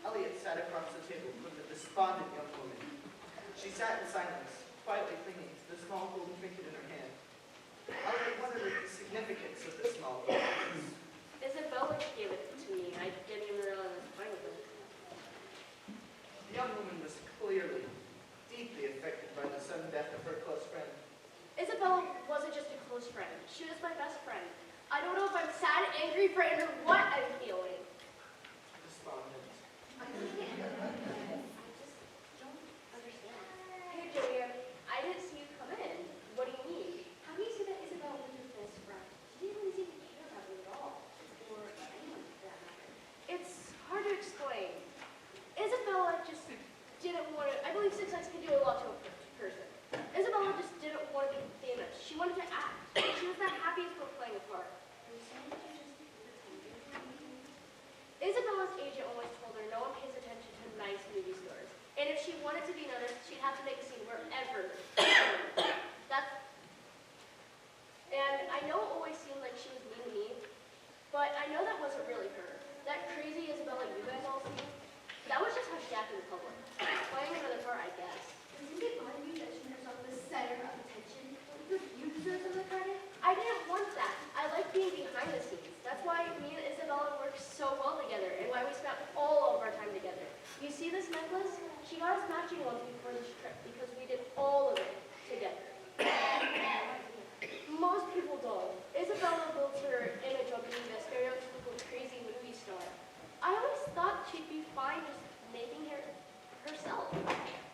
Elliot sat across the table from the despondent young woman. She sat in silence, quietly clinging to the small golden trinket in her hand. Elliot wondered at the significance of the small golden trinket. Isabella gave it to me. I didn't even realize I was playing with it. The young woman was clearly, deeply affected by the sudden death of her close friend. Isabella wasn't just a close friend. She was my best friend. I don't know if I'm sad, angry, frightened, or what I'm feeling. Despondent. I just don't understand. Hey, Julia, I didn't see you come in. What do you mean? How do you say that Isabella was your best friend? She didn't really seem to care about me at all. Or anyone for that matter. It's hard to explain. Isabella just didn't want to. I believe success can do a lot to a person. Isabella just didn't want to be famous. She wanted to act. She was not happy for playing a part. Isabella's agent always told her no one pays attention to nice movie stars. And if she wanted to be noticed, she'd have to make a scene wherever. And I know it always seemed like she was mean to me, but I know that wasn't really her. That crazy Isabella you guys all see, that was just how she acted in public. Playing another part, I guess. Doesn't it bother you that she made herself the center of attention? Don't you deserve some of the credit? I didn't want that. I like being behind the scenes. That's why me and Isabella worked so well together and why we spent all of our time together. You see this necklace? She got us matching ones before this trip because we did all of it together. Most people don't. Isabella built her image on being a stereotypical crazy movie star. I always thought she'd be fine just making her herself.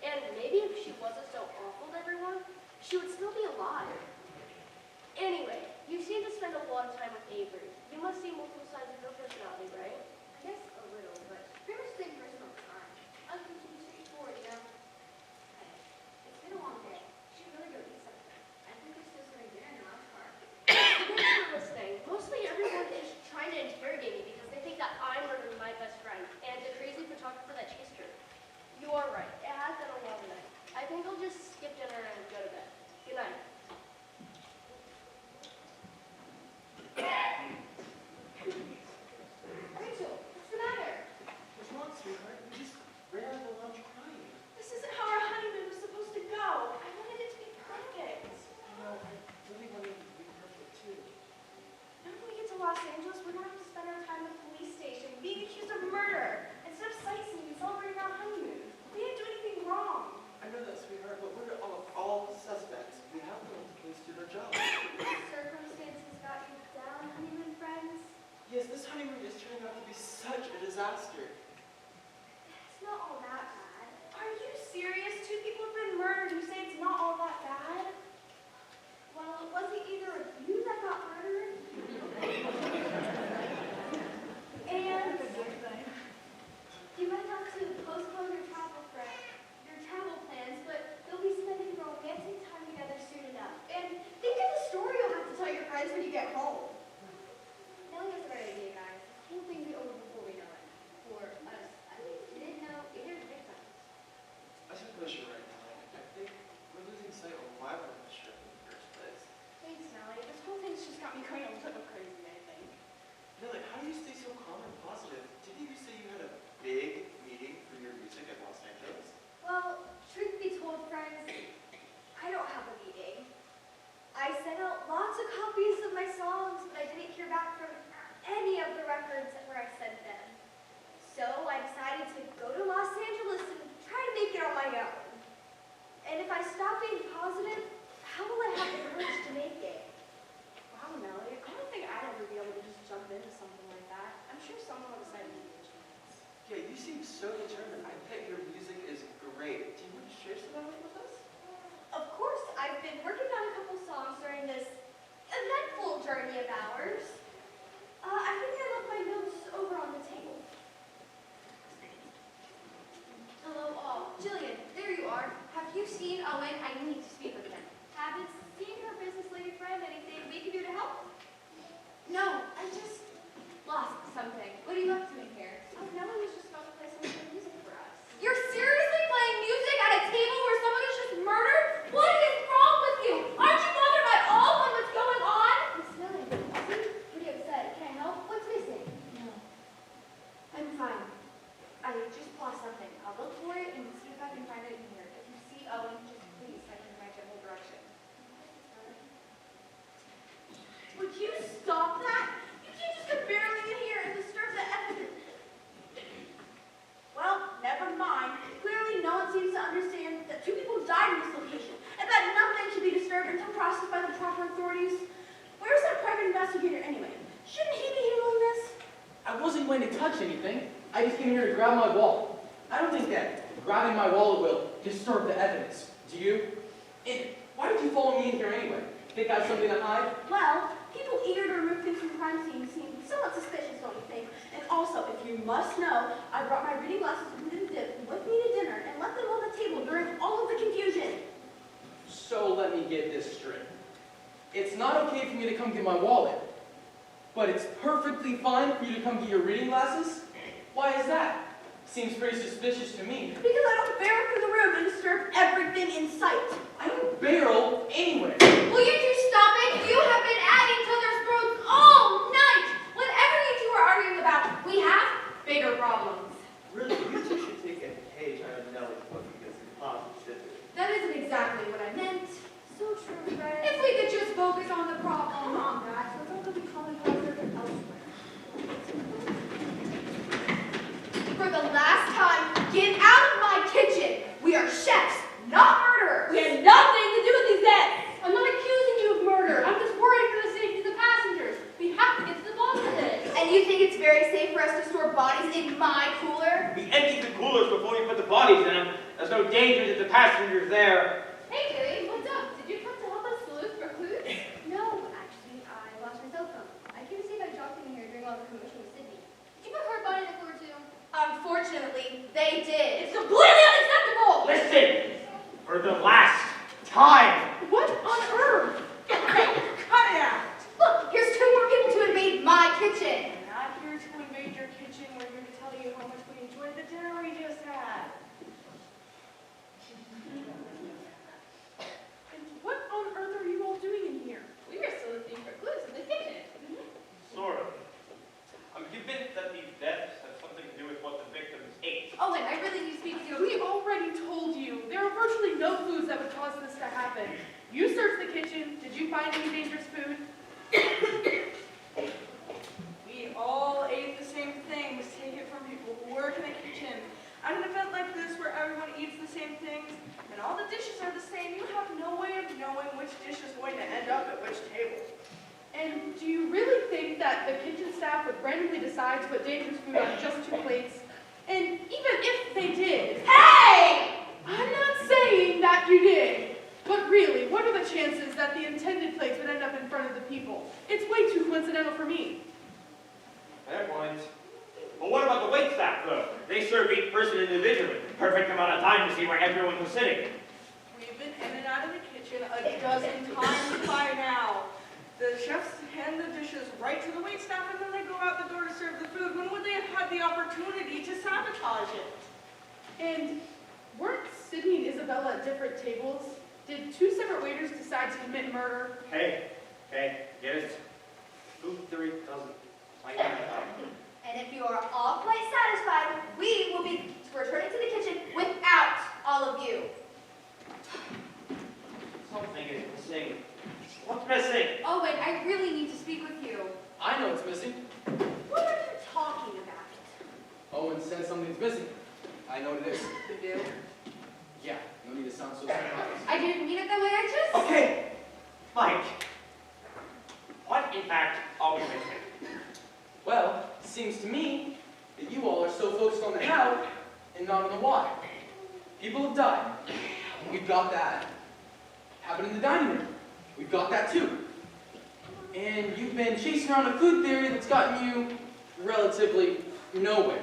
And maybe if she wasn't so awful to everyone, she would still be alive. Anyway, you seem to spend a lot of time with Avery. You must see multiple sides of her personality, right? I guess a little, but pretty much the same person all the time. Unconventional, straightforward, you know? Hey, it's been a long day. Should really go eat something. I think we're still serving dinner in the lounge bar. songs, but I didn't hear back from any of the records where I sent them. So I decided to go to Los Angeles and try to make it on my own. And if I stop being positive, how will I have the courage to make it? Wow, Nellie, I don't think I'd ever be able to just jump into something like that. I'm sure someone will decide to give you a chance. Yeah, you seem so determined. I bet your music is great. Do you want to share some of it with us? Of course, I've been working on a couple songs during this eventful journey of ours. I think I left my notes over on the table. Hello all. Jillian, there you are. Have you seen Owen? I need to speak with him. Haven't seen her business lady friend. Anything we can do to help? No, I just lost something. What are you up to in here? Oh, Nellie was just about to play some good music for us. You're seriously playing music at a table where someone is just murdered? What is wrong with you? Aren't you bothered at all by what's going on? Miss Millie, you seem pretty upset. Can I help? What's missing? No. I'm fine. I just lost something. I'll look for it and see if I can find it in here. If you see Owen, just please send him in my general direction. Would you stop that? You can't just come barreling in here and disturb the evidence. Well, never mind. Clearly, no one seems to understand that 2 people died in this location, and that nothing should be disturbed until processed by the proper authorities. Where's that private investigator anyway? Shouldn't he be handling this? I wasn't going to touch anything. I just came here to grab my wall. I don't think that grabbing my wallet will disturb the evidence. Do you? And why did you follow me in here anyway? Think I have something to hide? Well, people eager to remove things from crime scenes seem somewhat suspicious, don't you think? And also, if you must know, I brought my reading glasses with me to dinner and left them on the table during all of the confusion. So let me get this straight. It's not okay for me to come get my wallet, but it's perfectly fine for you to come get your reading glasses? Why is that? Seems pretty suspicious to me. Because I don't barrel through the room and disturb everything in sight. I don't barrel anywhere. Will you two stop it? You have been at each other's throats all night. Whatever you two are arguing about, we have bigger problems. Really, you two should take a page out of Nellie's book because it's positive. That isn't exactly what I meant. So true, Fred. If we could just focus on the problem. Come on, guys. Let's all go be calling elsewhere. For the last time, get out of my kitchen. We are chefs, not murderers. We had nothing to do with these deaths. I'm not accusing you of murder. I'm just worried for the safety of the passengers. We have to get to the bottom of this. And you think it's very safe for us to store bodies in my cooler? We emptied the coolers before we put the bodies in them. There's no danger to the passengers there. Hey, Gary, what's up? Did you come to help us sleuth for clues? No, actually, I lost my cell phone. I came to see if I dropped in here during all the commotion with Sydney. Did you put her body in a cooler too? Unfortunately, they did. It's completely unacceptable! Listen! For the last time! What on earth? Cut it out! Look, here's 2 more people to invade my kitchen. We're not here to invade your kitchen. We're here to tell you how much we enjoyed the dinner we just had. And what on earth are you all doing in here? We were sleuthing for clues in the kitchen. Sort of. You admit that these deaths have something to do with what the victims ate. Owen, I really need to speak to you. We already told you. There are virtually no clues that would cause this to happen. You searched the kitchen. Did you find any dangerous food? We all ate the same things. Take it from people who work in the kitchen. At an event like this where everyone eats the same things and all the dishes are the same, you have no way of knowing which dish is going to end up at which table. And do you really think that the kitchen staff would randomly decide to put dangerous food on just 2 plates? And even if they did, Hey! I'm not saying that you did. But really, what are the chances that the intended plates would end up in front of the people? It's way too coincidental for me. Fair point. But what about the wait staff, though? They serve each person individually. Perfect amount of time to see where everyone was sitting. We've been in and out of the kitchen a dozen times by now. The chefs hand the dishes right to the waitstaff and then they go out the door to serve the food. When would they have had the opportunity to sabotage it? And weren't Sydney and Isabella at different tables? Did 2 separate waiters decide to commit murder? Hey, get it? Who 3 doesn't like that? And if you are all quite satisfied, we will be returning to the kitchen without all of you. Something is missing. What's missing? Owen, I really need to speak might, in fact, all be missing. Well, seems to me that you all are so focused on the how and not on the why. People have died. We've got that. Happened in the dining room. We've got that too. And you've been chasing around a food theory that's gotten you relatively nowhere.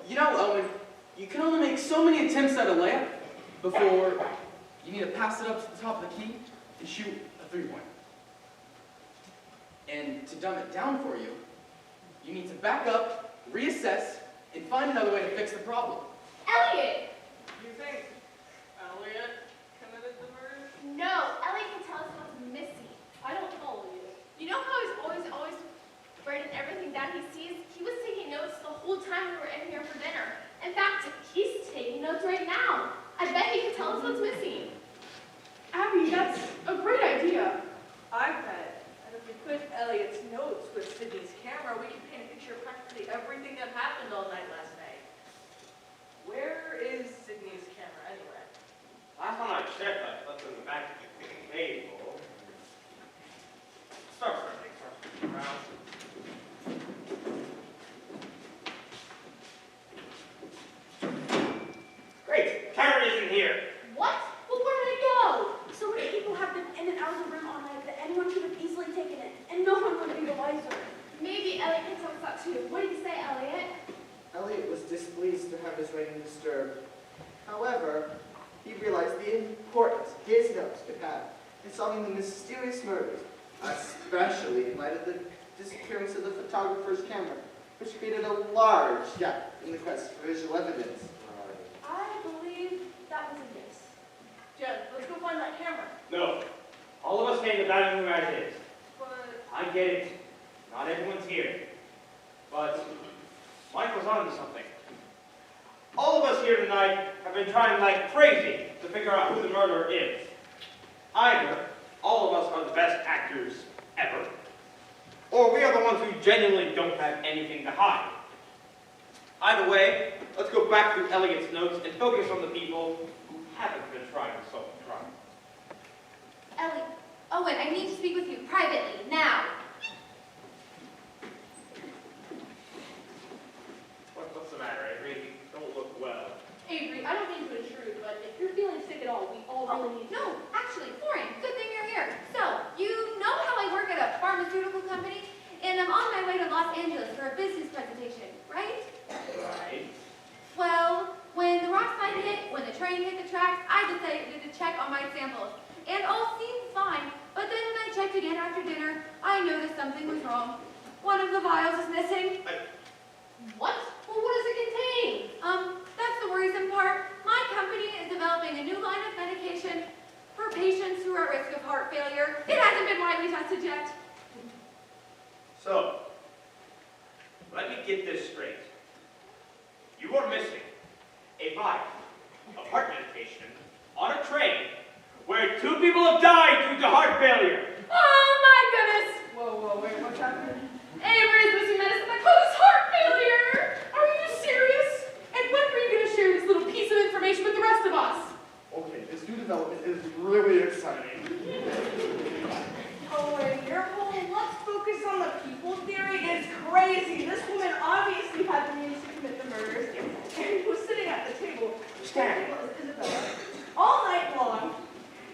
You know, Owen, you can only make so many attempts at a layup before you need to pass it up to the top of the key and shoot a three-pointer. And to dumb it down for you, you need to back up, reassess, and find another way to fix the problem. Elliot! You think Elliot committed the murder? No, Elliot can tell us what's missing. I don't follow you. You know how he's always writing everything down he sees? He was taking notes the whole time we were in here for dinner. In fact, he's taking notes right now. I bet he can tell us what's missing. Abby, that's a great idea. I bet. And if we put Elliot's notes with Sydney's camera, we can paint a picture of practically everything that happened all night last night. Where is Sydney's camera anyway? Last time I checked, I left it in the back of the table. Start around. Great, camera isn't here. What? Well, where did it go? So many people have been in and out of the room all night that anyone could have easily taken it, and no one would be the wiser. Maybe Elliot can tell us that too. What did you say, Elliot? Elliot was displeased to have his writing disturbed. However, he realized the importance his notes could have in solving the mysterious murders, especially in light of the disappearance of the photographer's camera, which created a large gap in the quest for visual evidence. I believe that was a yes. Jen, let's go find that camera. No. All of us stay in the dining room as is. But I get it. Not everyone's here. But Mike was on to something. All of us here tonight have been trying like crazy to figure out who the murderer is. Either all of us are the best actors ever, or we are the ones who genuinely don't have anything to hide. Either way, let's go back through Elliot's notes and focus on the people who haven't been trying to solve the crime. Elliot. Owen, I need to speak with you privately, now. What's the matter, Avery? You don't look well. Avery, I don't mean to intrude, but if you're feeling sick at all, we all really need to. No, actually, Florian, good thing you're here. So, you know how I work at a pharmaceutical company? And I'm on my way to Los Angeles for a business presentation, right? Right. Well, when the rock slide hit, when the train hit the tracks, I decided to check on my samples. And all seemed fine, but then when I checked again after dinner, I noticed something was wrong. One of the vials is missing. What? Well, what does it contain? That's the worrisome part. My company is developing a new line of medication for patients who are at risk of heart failure. It hasn't been widely tested yet. So, let me get this straight. You are missing a vial of heart medication on a train where 2 people have died due to heart failure. Oh my goodness! whoa, wait, what's happening? Avery's missing medicine that causes heart failure! Are you serious? And when are you going to share this little piece of information with the rest of us? Okay, this new development is really exciting. Oh, wait, your whole let's focus on the people theory is crazy. This woman obviously had the means to commit the murders and was sitting at the table. Stand. Isabella. All night long.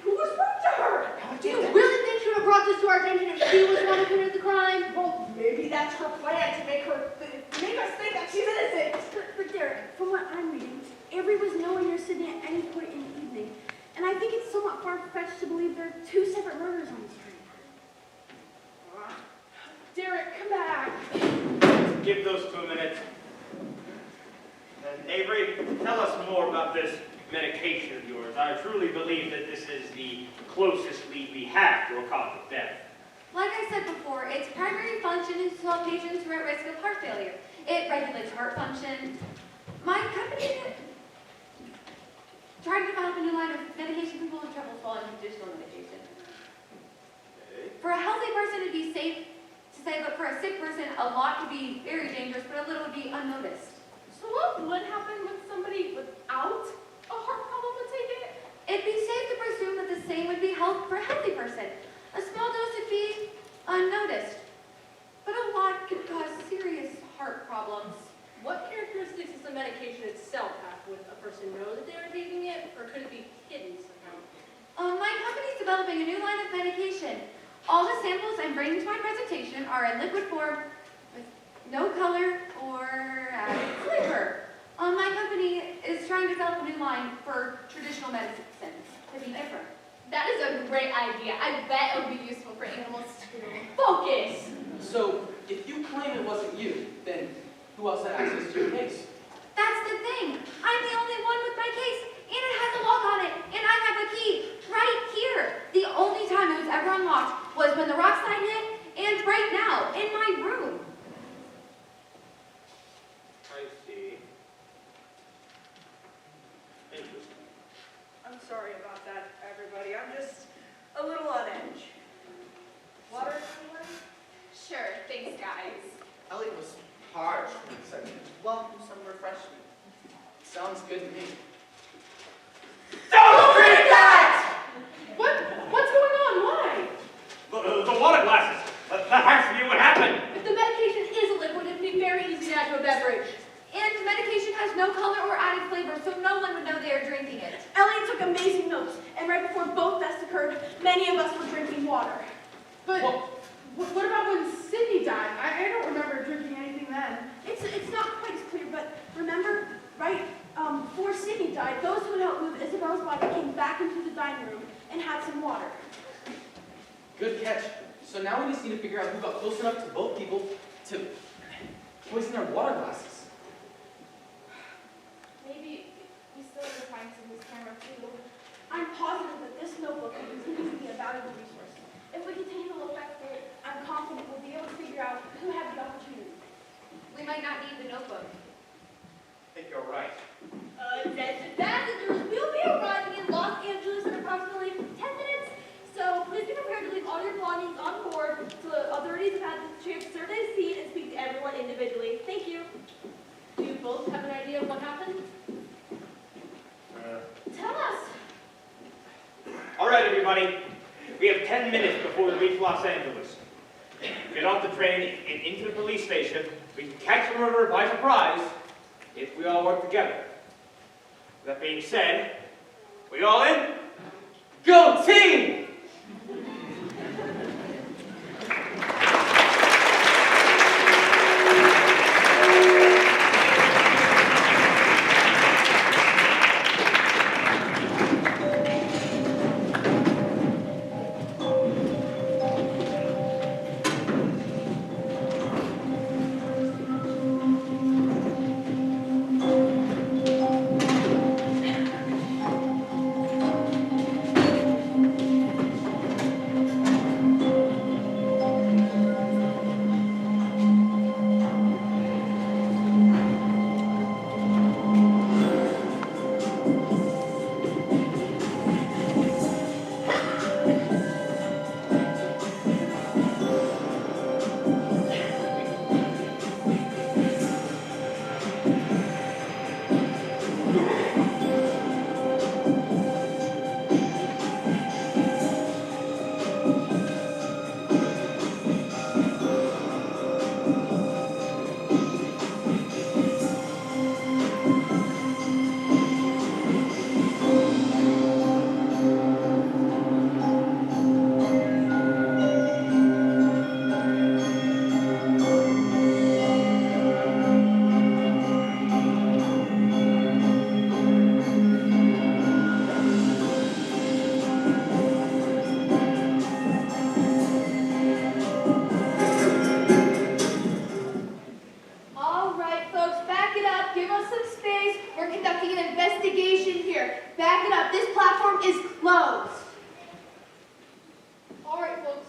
Who was rude to her? Do you really think she would have brought this to our attention if she was the one who committed the crime? Well, maybe that's her plan to make us think that she's innocent. But Derek, from what I'm reading, Avery was nowhere near Sydney at any point in the evening. And I think it's somewhat far-fetched to believe there are 2 separate murders on the street. Derek, come back. Give those 2 minutes. And Avery, tell us more about this medication of yours. I truly believe that this is the closest lead we have to a cause of death. Like I said before, its primary function is to help patients who are at risk of heart failure. It regulates heart function. My company tried to develop a new line of medication for people with trouble swallowing traditional medication. Okay. For a healthy person, it'd be safe to say, but for a sick person, a lot could be very dangerous, but a little would be unnoticed. So what would happen with somebody without a heart problem would take it? It'd be safe to presume that the same would be held for a healthy person. A small dose of bringing to my presentation are in liquid form with no color or added flavor. My company is trying to develop a new line for traditional medicines to be different. That is a great idea. I bet it would be useful for animals too. Focus! So, if you claim it wasn't you, then who else had access to your case? That's the thing. I'm the only one with my case, and it has a lock on it, and I have a key right here. The only time it was ever unlocked was when the rock slide hit, and right now, in my room. I see. Interesting. I'm sorry about that, everybody. I'm just a little on edge. Water, anyone? Sure, thanks guys. Elliot was parched and said, welcome some refreshment. Sounds good to me. Don't drink that! What's going on? Why? The water glasses. That has to be what happened. If the medication is a liquid, it'd be very easy to add to a beverage. And the medication has no color or added flavor, so no one would know they are drinking it. Elliot took amazing notes, and right before both deaths occurred, many of us were drinking water. But what about when Sydney died? I don't remember drinking anything then. It's not quite as clear, but remember, right before Sydney died, those who had helped move Isabella's body came back into the dining room and had some water. Good catch. So now we just need to figure out who got close enough to both people to poison their water glasses. Maybe we still have to find Sydney's camera too. I'm positive that this notebook will continue to be a valuable resource. If we continue to look back through it, I'm confident we'll be able to figure out who had the opportunity. We might not need the notebook. I think you're right. Passengers, we'll be arriving in Los Angeles in approximately 10 minutes, so please be prepared to leave all your belongings on board so the authorities have had the chance to survey the scene and speak to everyone individually. Thank you. Do you both have an idea of what happened? Tell us. All right, everybody. We have 10 minutes before we reach Los Angeles. Get off the train and into the police station. We can catch the murderer by surprise if we all work together. That being said, we all in? Go team! All right, folks, back it up. Give us some space. We're conducting an investigation here. Back it up. This platform is closed. All right, folks,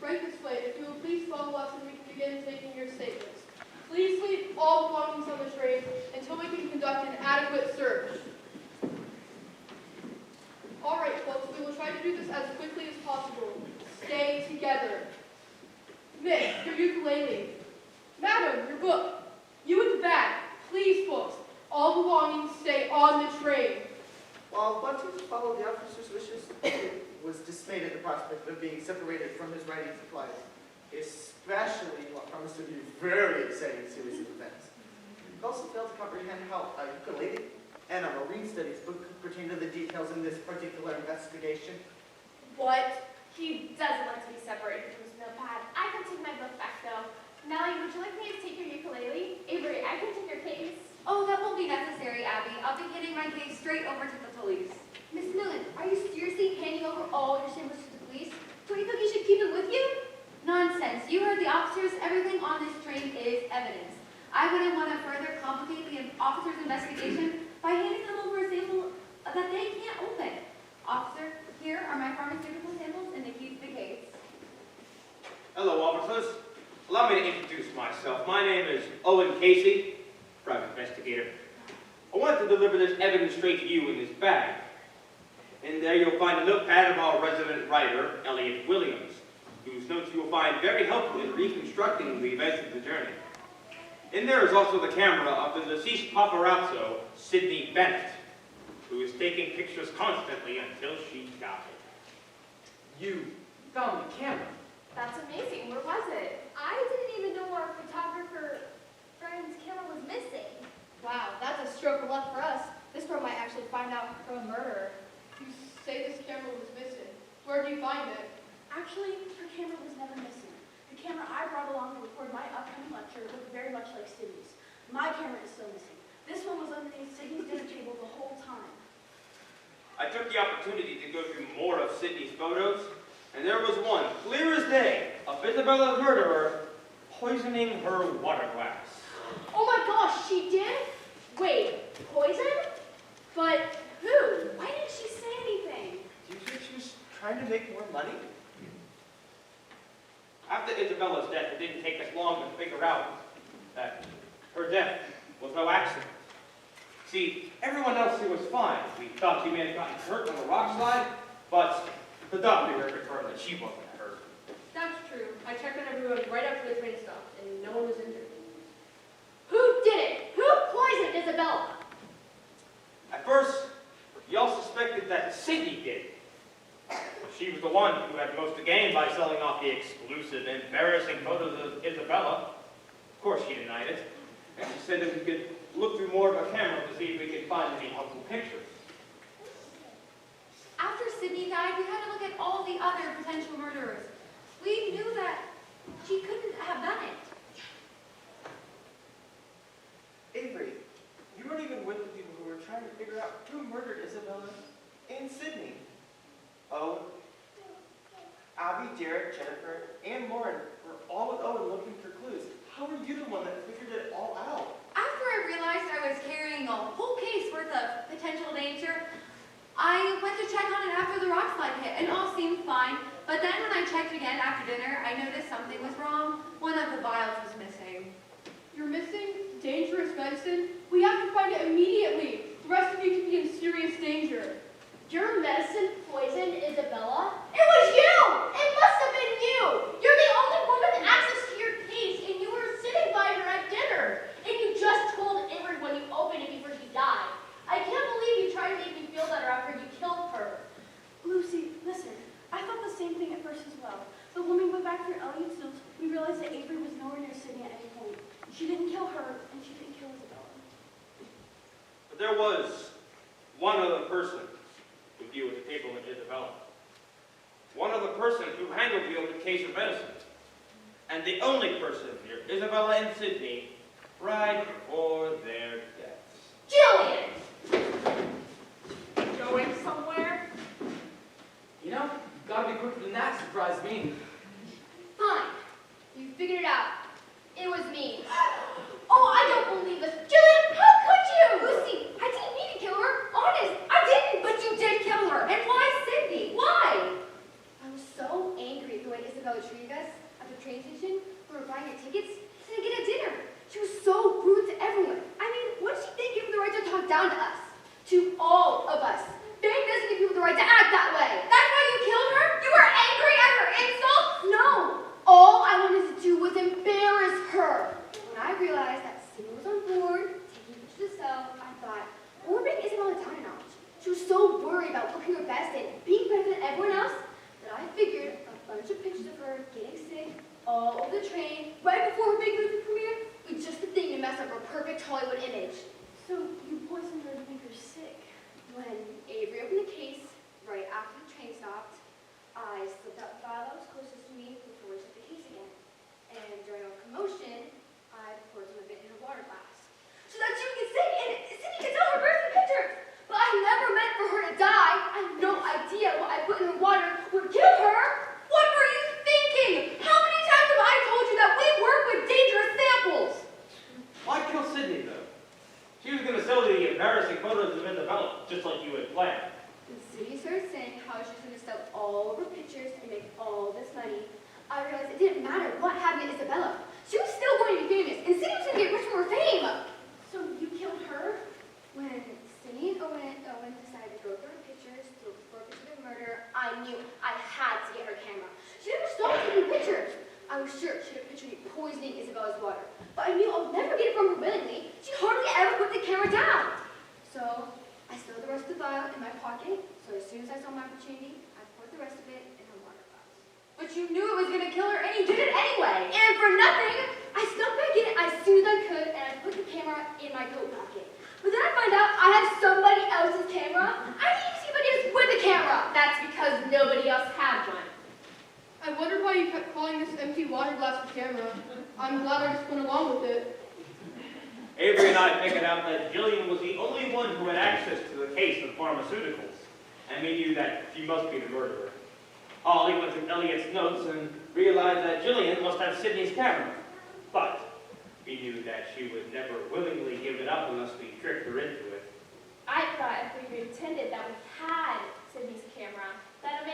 right this way. If you will please follow us and we can begin taking your statements. Please leave all belongings on the train until we can conduct an adequate search. All right, folks, we will try to do this as quickly as possible. Stay together. Miss, your ukulele. Madam, your book. You in the back. Please, folks, all belongings stay on the train. While wanting to follow the officer's wishes, he was dismayed at the prospect of being separated from his writing supplies, especially what promised to be a very exciting series of events. He also failed to comprehend how a ukulele and a marine studies book could pertain to the details in this particular investigation. What? He doesn't like to be separated from his notepad. I can take your case. Oh, that won't be necessary, Abby. I'll be handing my case straight over to the police. Miss Millen, are you seriously handing over all your samples to the police? Don't you think you should keep them with you? Nonsense. You heard the officers. Everything on this train is evidence. I wouldn't want to further complicate the officer's investigation by handing them over a sample that they can't open. Officer, here are my pharmaceutical samples and the keys to the case. Hello, officers. Allow me to introduce myself. My name is Owen Casey, private investigator. I want to deliver this evidence straight to you in this bag. In there you'll find a notepad of our resident writer, Elliot Williams, whose notes you will find very helpful in reconstructing the events of the journey. In there is also the camera of the deceased paparazzo, Sydney Bennett, who is taking pictures constantly until she died. You found the camera. That's amazing. Where was it? I didn't even know our photographer friend's camera was missing. Wow, that's a stroke of luck for us. This girl might actually find out from a murderer. You say this camera was missing. Where do you find it? Actually, her camera was never missing. The camera I brought along to record my upcoming lecture looked very much like Sydney's. My camera is still missing. This one was underneath Sydney's dinner table the whole time. I took the opportunity to go through more of Sydney's photos, and there was one, clear as day, of Isabella's murderer poisoning her water glass. Oh my gosh, she did? Wait, poison? But who? Why didn't she say anything? Do you think she was trying to make more money? After Isabella's death, it didn't take us long to figure out that her death was no accident. See, everyone else here was fine. We thought she may have gotten hurt on the rock slide, but the doctor here confirmed that she wasn't hurt. That's true. I checked on everyone right after the train stopped, and no one was injured. Who did it? Who poisoned Isabella? At first, we all suspected that Sydney did. She was the one who had most to gain by selling off the exclusive, embarrassing photos of Isabella. Of course, she denied it, and she said that we could look through more of her camera to see if we could find any helpful pictures. After Sydney died, we had to look at all the other potential murderers. We knew that she couldn't have done it. Avery, you weren't even with the people who were trying to figure out who murdered Isabella and Sydney. Owen, Abby, Derek, Jennifer, and Lauren were all with Owen looking for clues. How were you the one that figured it all out? After I realized I was carrying a whole case worth of potential danger, I went to check on it after the rock slide hit, and all seemed fine. But then when I checked again after dinner, I noticed something was wrong. One of the vials was missing. You're missing dangerous medicine? We have to find it immediately. The rest of you could be in serious danger. Your medicine poisoned Isabella? It was you! It must have been you! You're the only one with access to your case, and you were sitting by her at dinner. And you just told everyone you opened it before she died. I can't believe you tried to make me feel better after you killed her. Lucy, listen. I thought the same thing at first as well. But when we went back through Elliot's notes, we realized that Avery was nowhere near Sydney at any point. She didn't kill her, and she didn't kill Isabella. But there was one other person with you at the table with Isabella. One other person who handled the open case of medicine. And the only person here, Isabella and Sydney, right before their deaths. Jillian! Going somewhere? You know, gotta be quicker than that, surprised me. Fine. You figured it out. It was me. Oh, I don't believe this. Jillian, how could you? Lucy, I didn't mean to kill her. Honest, I didn't. But you did kill her. And why Sydney? Why? I was so angry at the way Isabella treated us at the train station. We were buying her tickets to get a dinner. She was so rude to everyone. I mean, what did she think gave her the right to talk down to us? To all of us. Fame doesn't give people the right to act that way. That's why you killed her? You were angry at her insults? No. All I wanted to do was embarrass her. When I realized that Sydney was on board, taking pictures of herself, I thought, we're bring Isabella down a notch. She was so worried about looking her best and being better than everyone else that I figured a bunch of pictures of her getting sick all over the train right before her big movie premiere was just the thing to mess up her perfect Hollywood image. So you poisoned her to make her sick. When Avery opened the case, right after the train stopped, I slipped out the vial that was closest to me before we took the case again. And during a commotion, I poured some of it in a water glass. all of her pictures and make all this money. I realized it didn't matter what happened to Isabella. She was still going to be famous, and Cindy was going to get rich from her fame. So you killed her? When Cindy and Owen decided to go through her pictures to look for a picture of murder, I knew I had to get her camera. She never stopped taking pictures. I was sure she had pictured me poisoning Isabella's water, but I knew I would never get it from her willingly. She hardly ever put the camera down. So I stowed the rest of the file in my pocket, so as soon as I saw my opportunity, I poured the rest of it in her water glass. But you knew it was going to kill her, and you did it anyway. And for nothing, I snuck back in as soon as I could, and I put the camera in my coat pocket. But then I found out I had somebody else's camera. I didn't even see anybody else with a camera. That's because nobody else had one. I wondered why you kept calling this empty water glass a camera. I'm glad I just went along with it. Avery and I figured out that Jillian was the only one who had access to the case of pharmaceuticals, and we knew that she must be the murderer. Ollie went through Elliot's notes and realized that Jillian must have Sydney's camera, but we knew that she would never willingly give it up unless we tricked her into it. I thought if we pretended that we had Sydney's camera, that would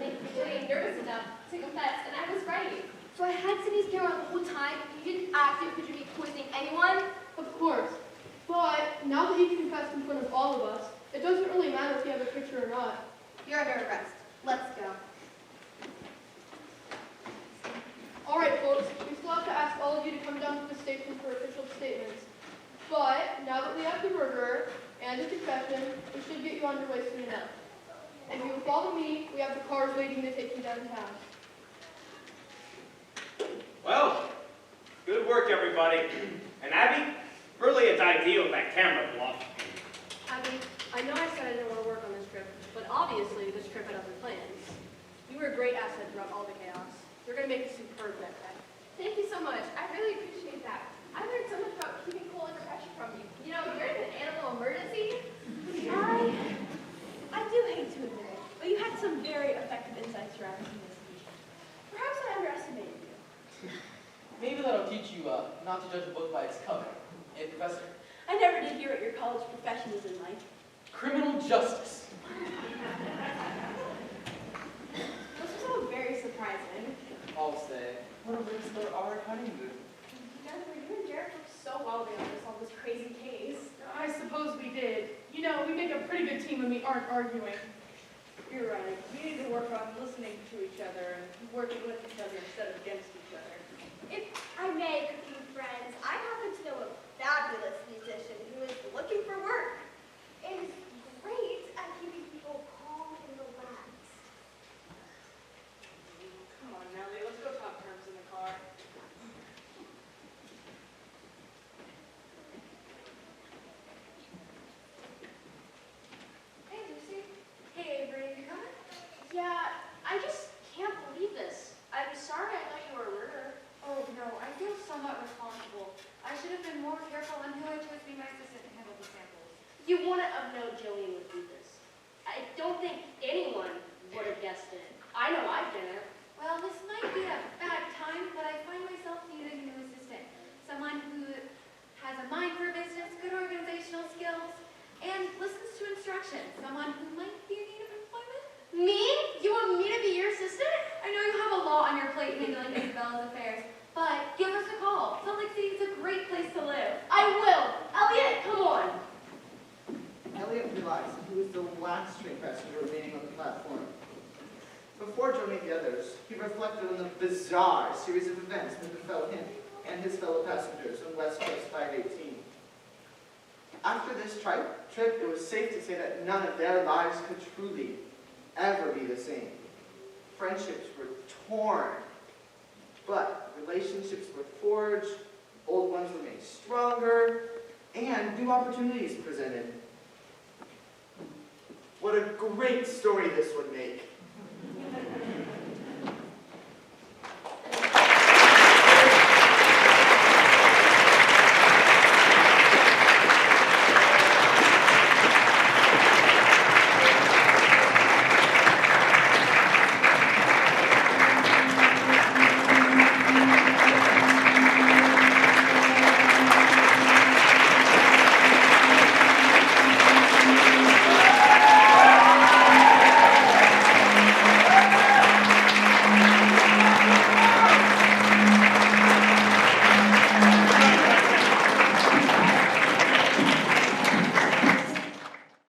make Julian nervous enough to confess, and I was right. So I had Cindy's camera the whole time. You didn't ask if picture me poisoning anyone. Of course. But now that you confessed in front of all of us, it doesn't really matter if you have a picture or not. You're under arrest. Let's go. All right, folks, we still have to ask all of you to come down to the station for official statements. But now that we have the murderer and the confession, we should get you on your way soon enough. If you will follow me, we have the cars waiting to take you downtown. Well, good work, everybody. And Abby, really it's ideal that camera bluff. Abby, I know I said I didn't want to work on this trip, but obviously this trip had other plans. You were a great asset throughout all the chaos. You're going to make a superb backpack. Thank you so much. I really appreciate that. I learned so much about keeping cool under pressure from you. You know, you're in an animal emergency. I do hate to admit it, but you had some very effective insights throughout this investigation. Perhaps I underestimated you. Maybe that'll teach you not to judge a book by its cover. Eh, Professor? I never did hear what your college profession is in life. Criminal justice. This was all very surprising. I'll say. What a way to start our honeymoon. Jennifer, you and Derek worked so well together to solve this crazy case. I suppose we did. You know, we make a pretty good team when we aren't arguing. You're right. We need to work on listening to each other and working with each other instead of against each other. If I may, cooking friends, I happen to know a fabulous musician who is looking for work and is great at keeping people calm and relaxed. Come on, Nellie. Let's go talk terms in the car. Hey, Lucy. Hey, Avery, you coming? Yeah, I just can't believe this. I'm sorry I thought you were a murderer. Oh no, I feel somewhat responsible. I should have been more careful on who I chose to be my assistant to handle the samples. You wouldn't have known Jillian would do this. I don't think anyone would have guessed it. I know I've done it. Well, this might be a bad time, but I find myself needing a new assistant. Someone who has a mind for business, good organizational skills, and listens to instructions. Someone who might be in need of employment. Me? You want me to be your assistant? I know you have a lot on your plate handling Isabella's affairs, but give us a call. Salt Lake City is a great place to live. I will. Elliot, come on. Elliot realized that he was the last train passenger remaining on the platform. Before joining the others, he reflected on the bizarre series of events that befell him and his fellow passengers on West Coast 518. After this trip, it was safe to say that none of their lives could truly ever be the same. Friendships were torn, but relationships were forged, old ones were made stronger, and new opportunities presented. What a great story this would make.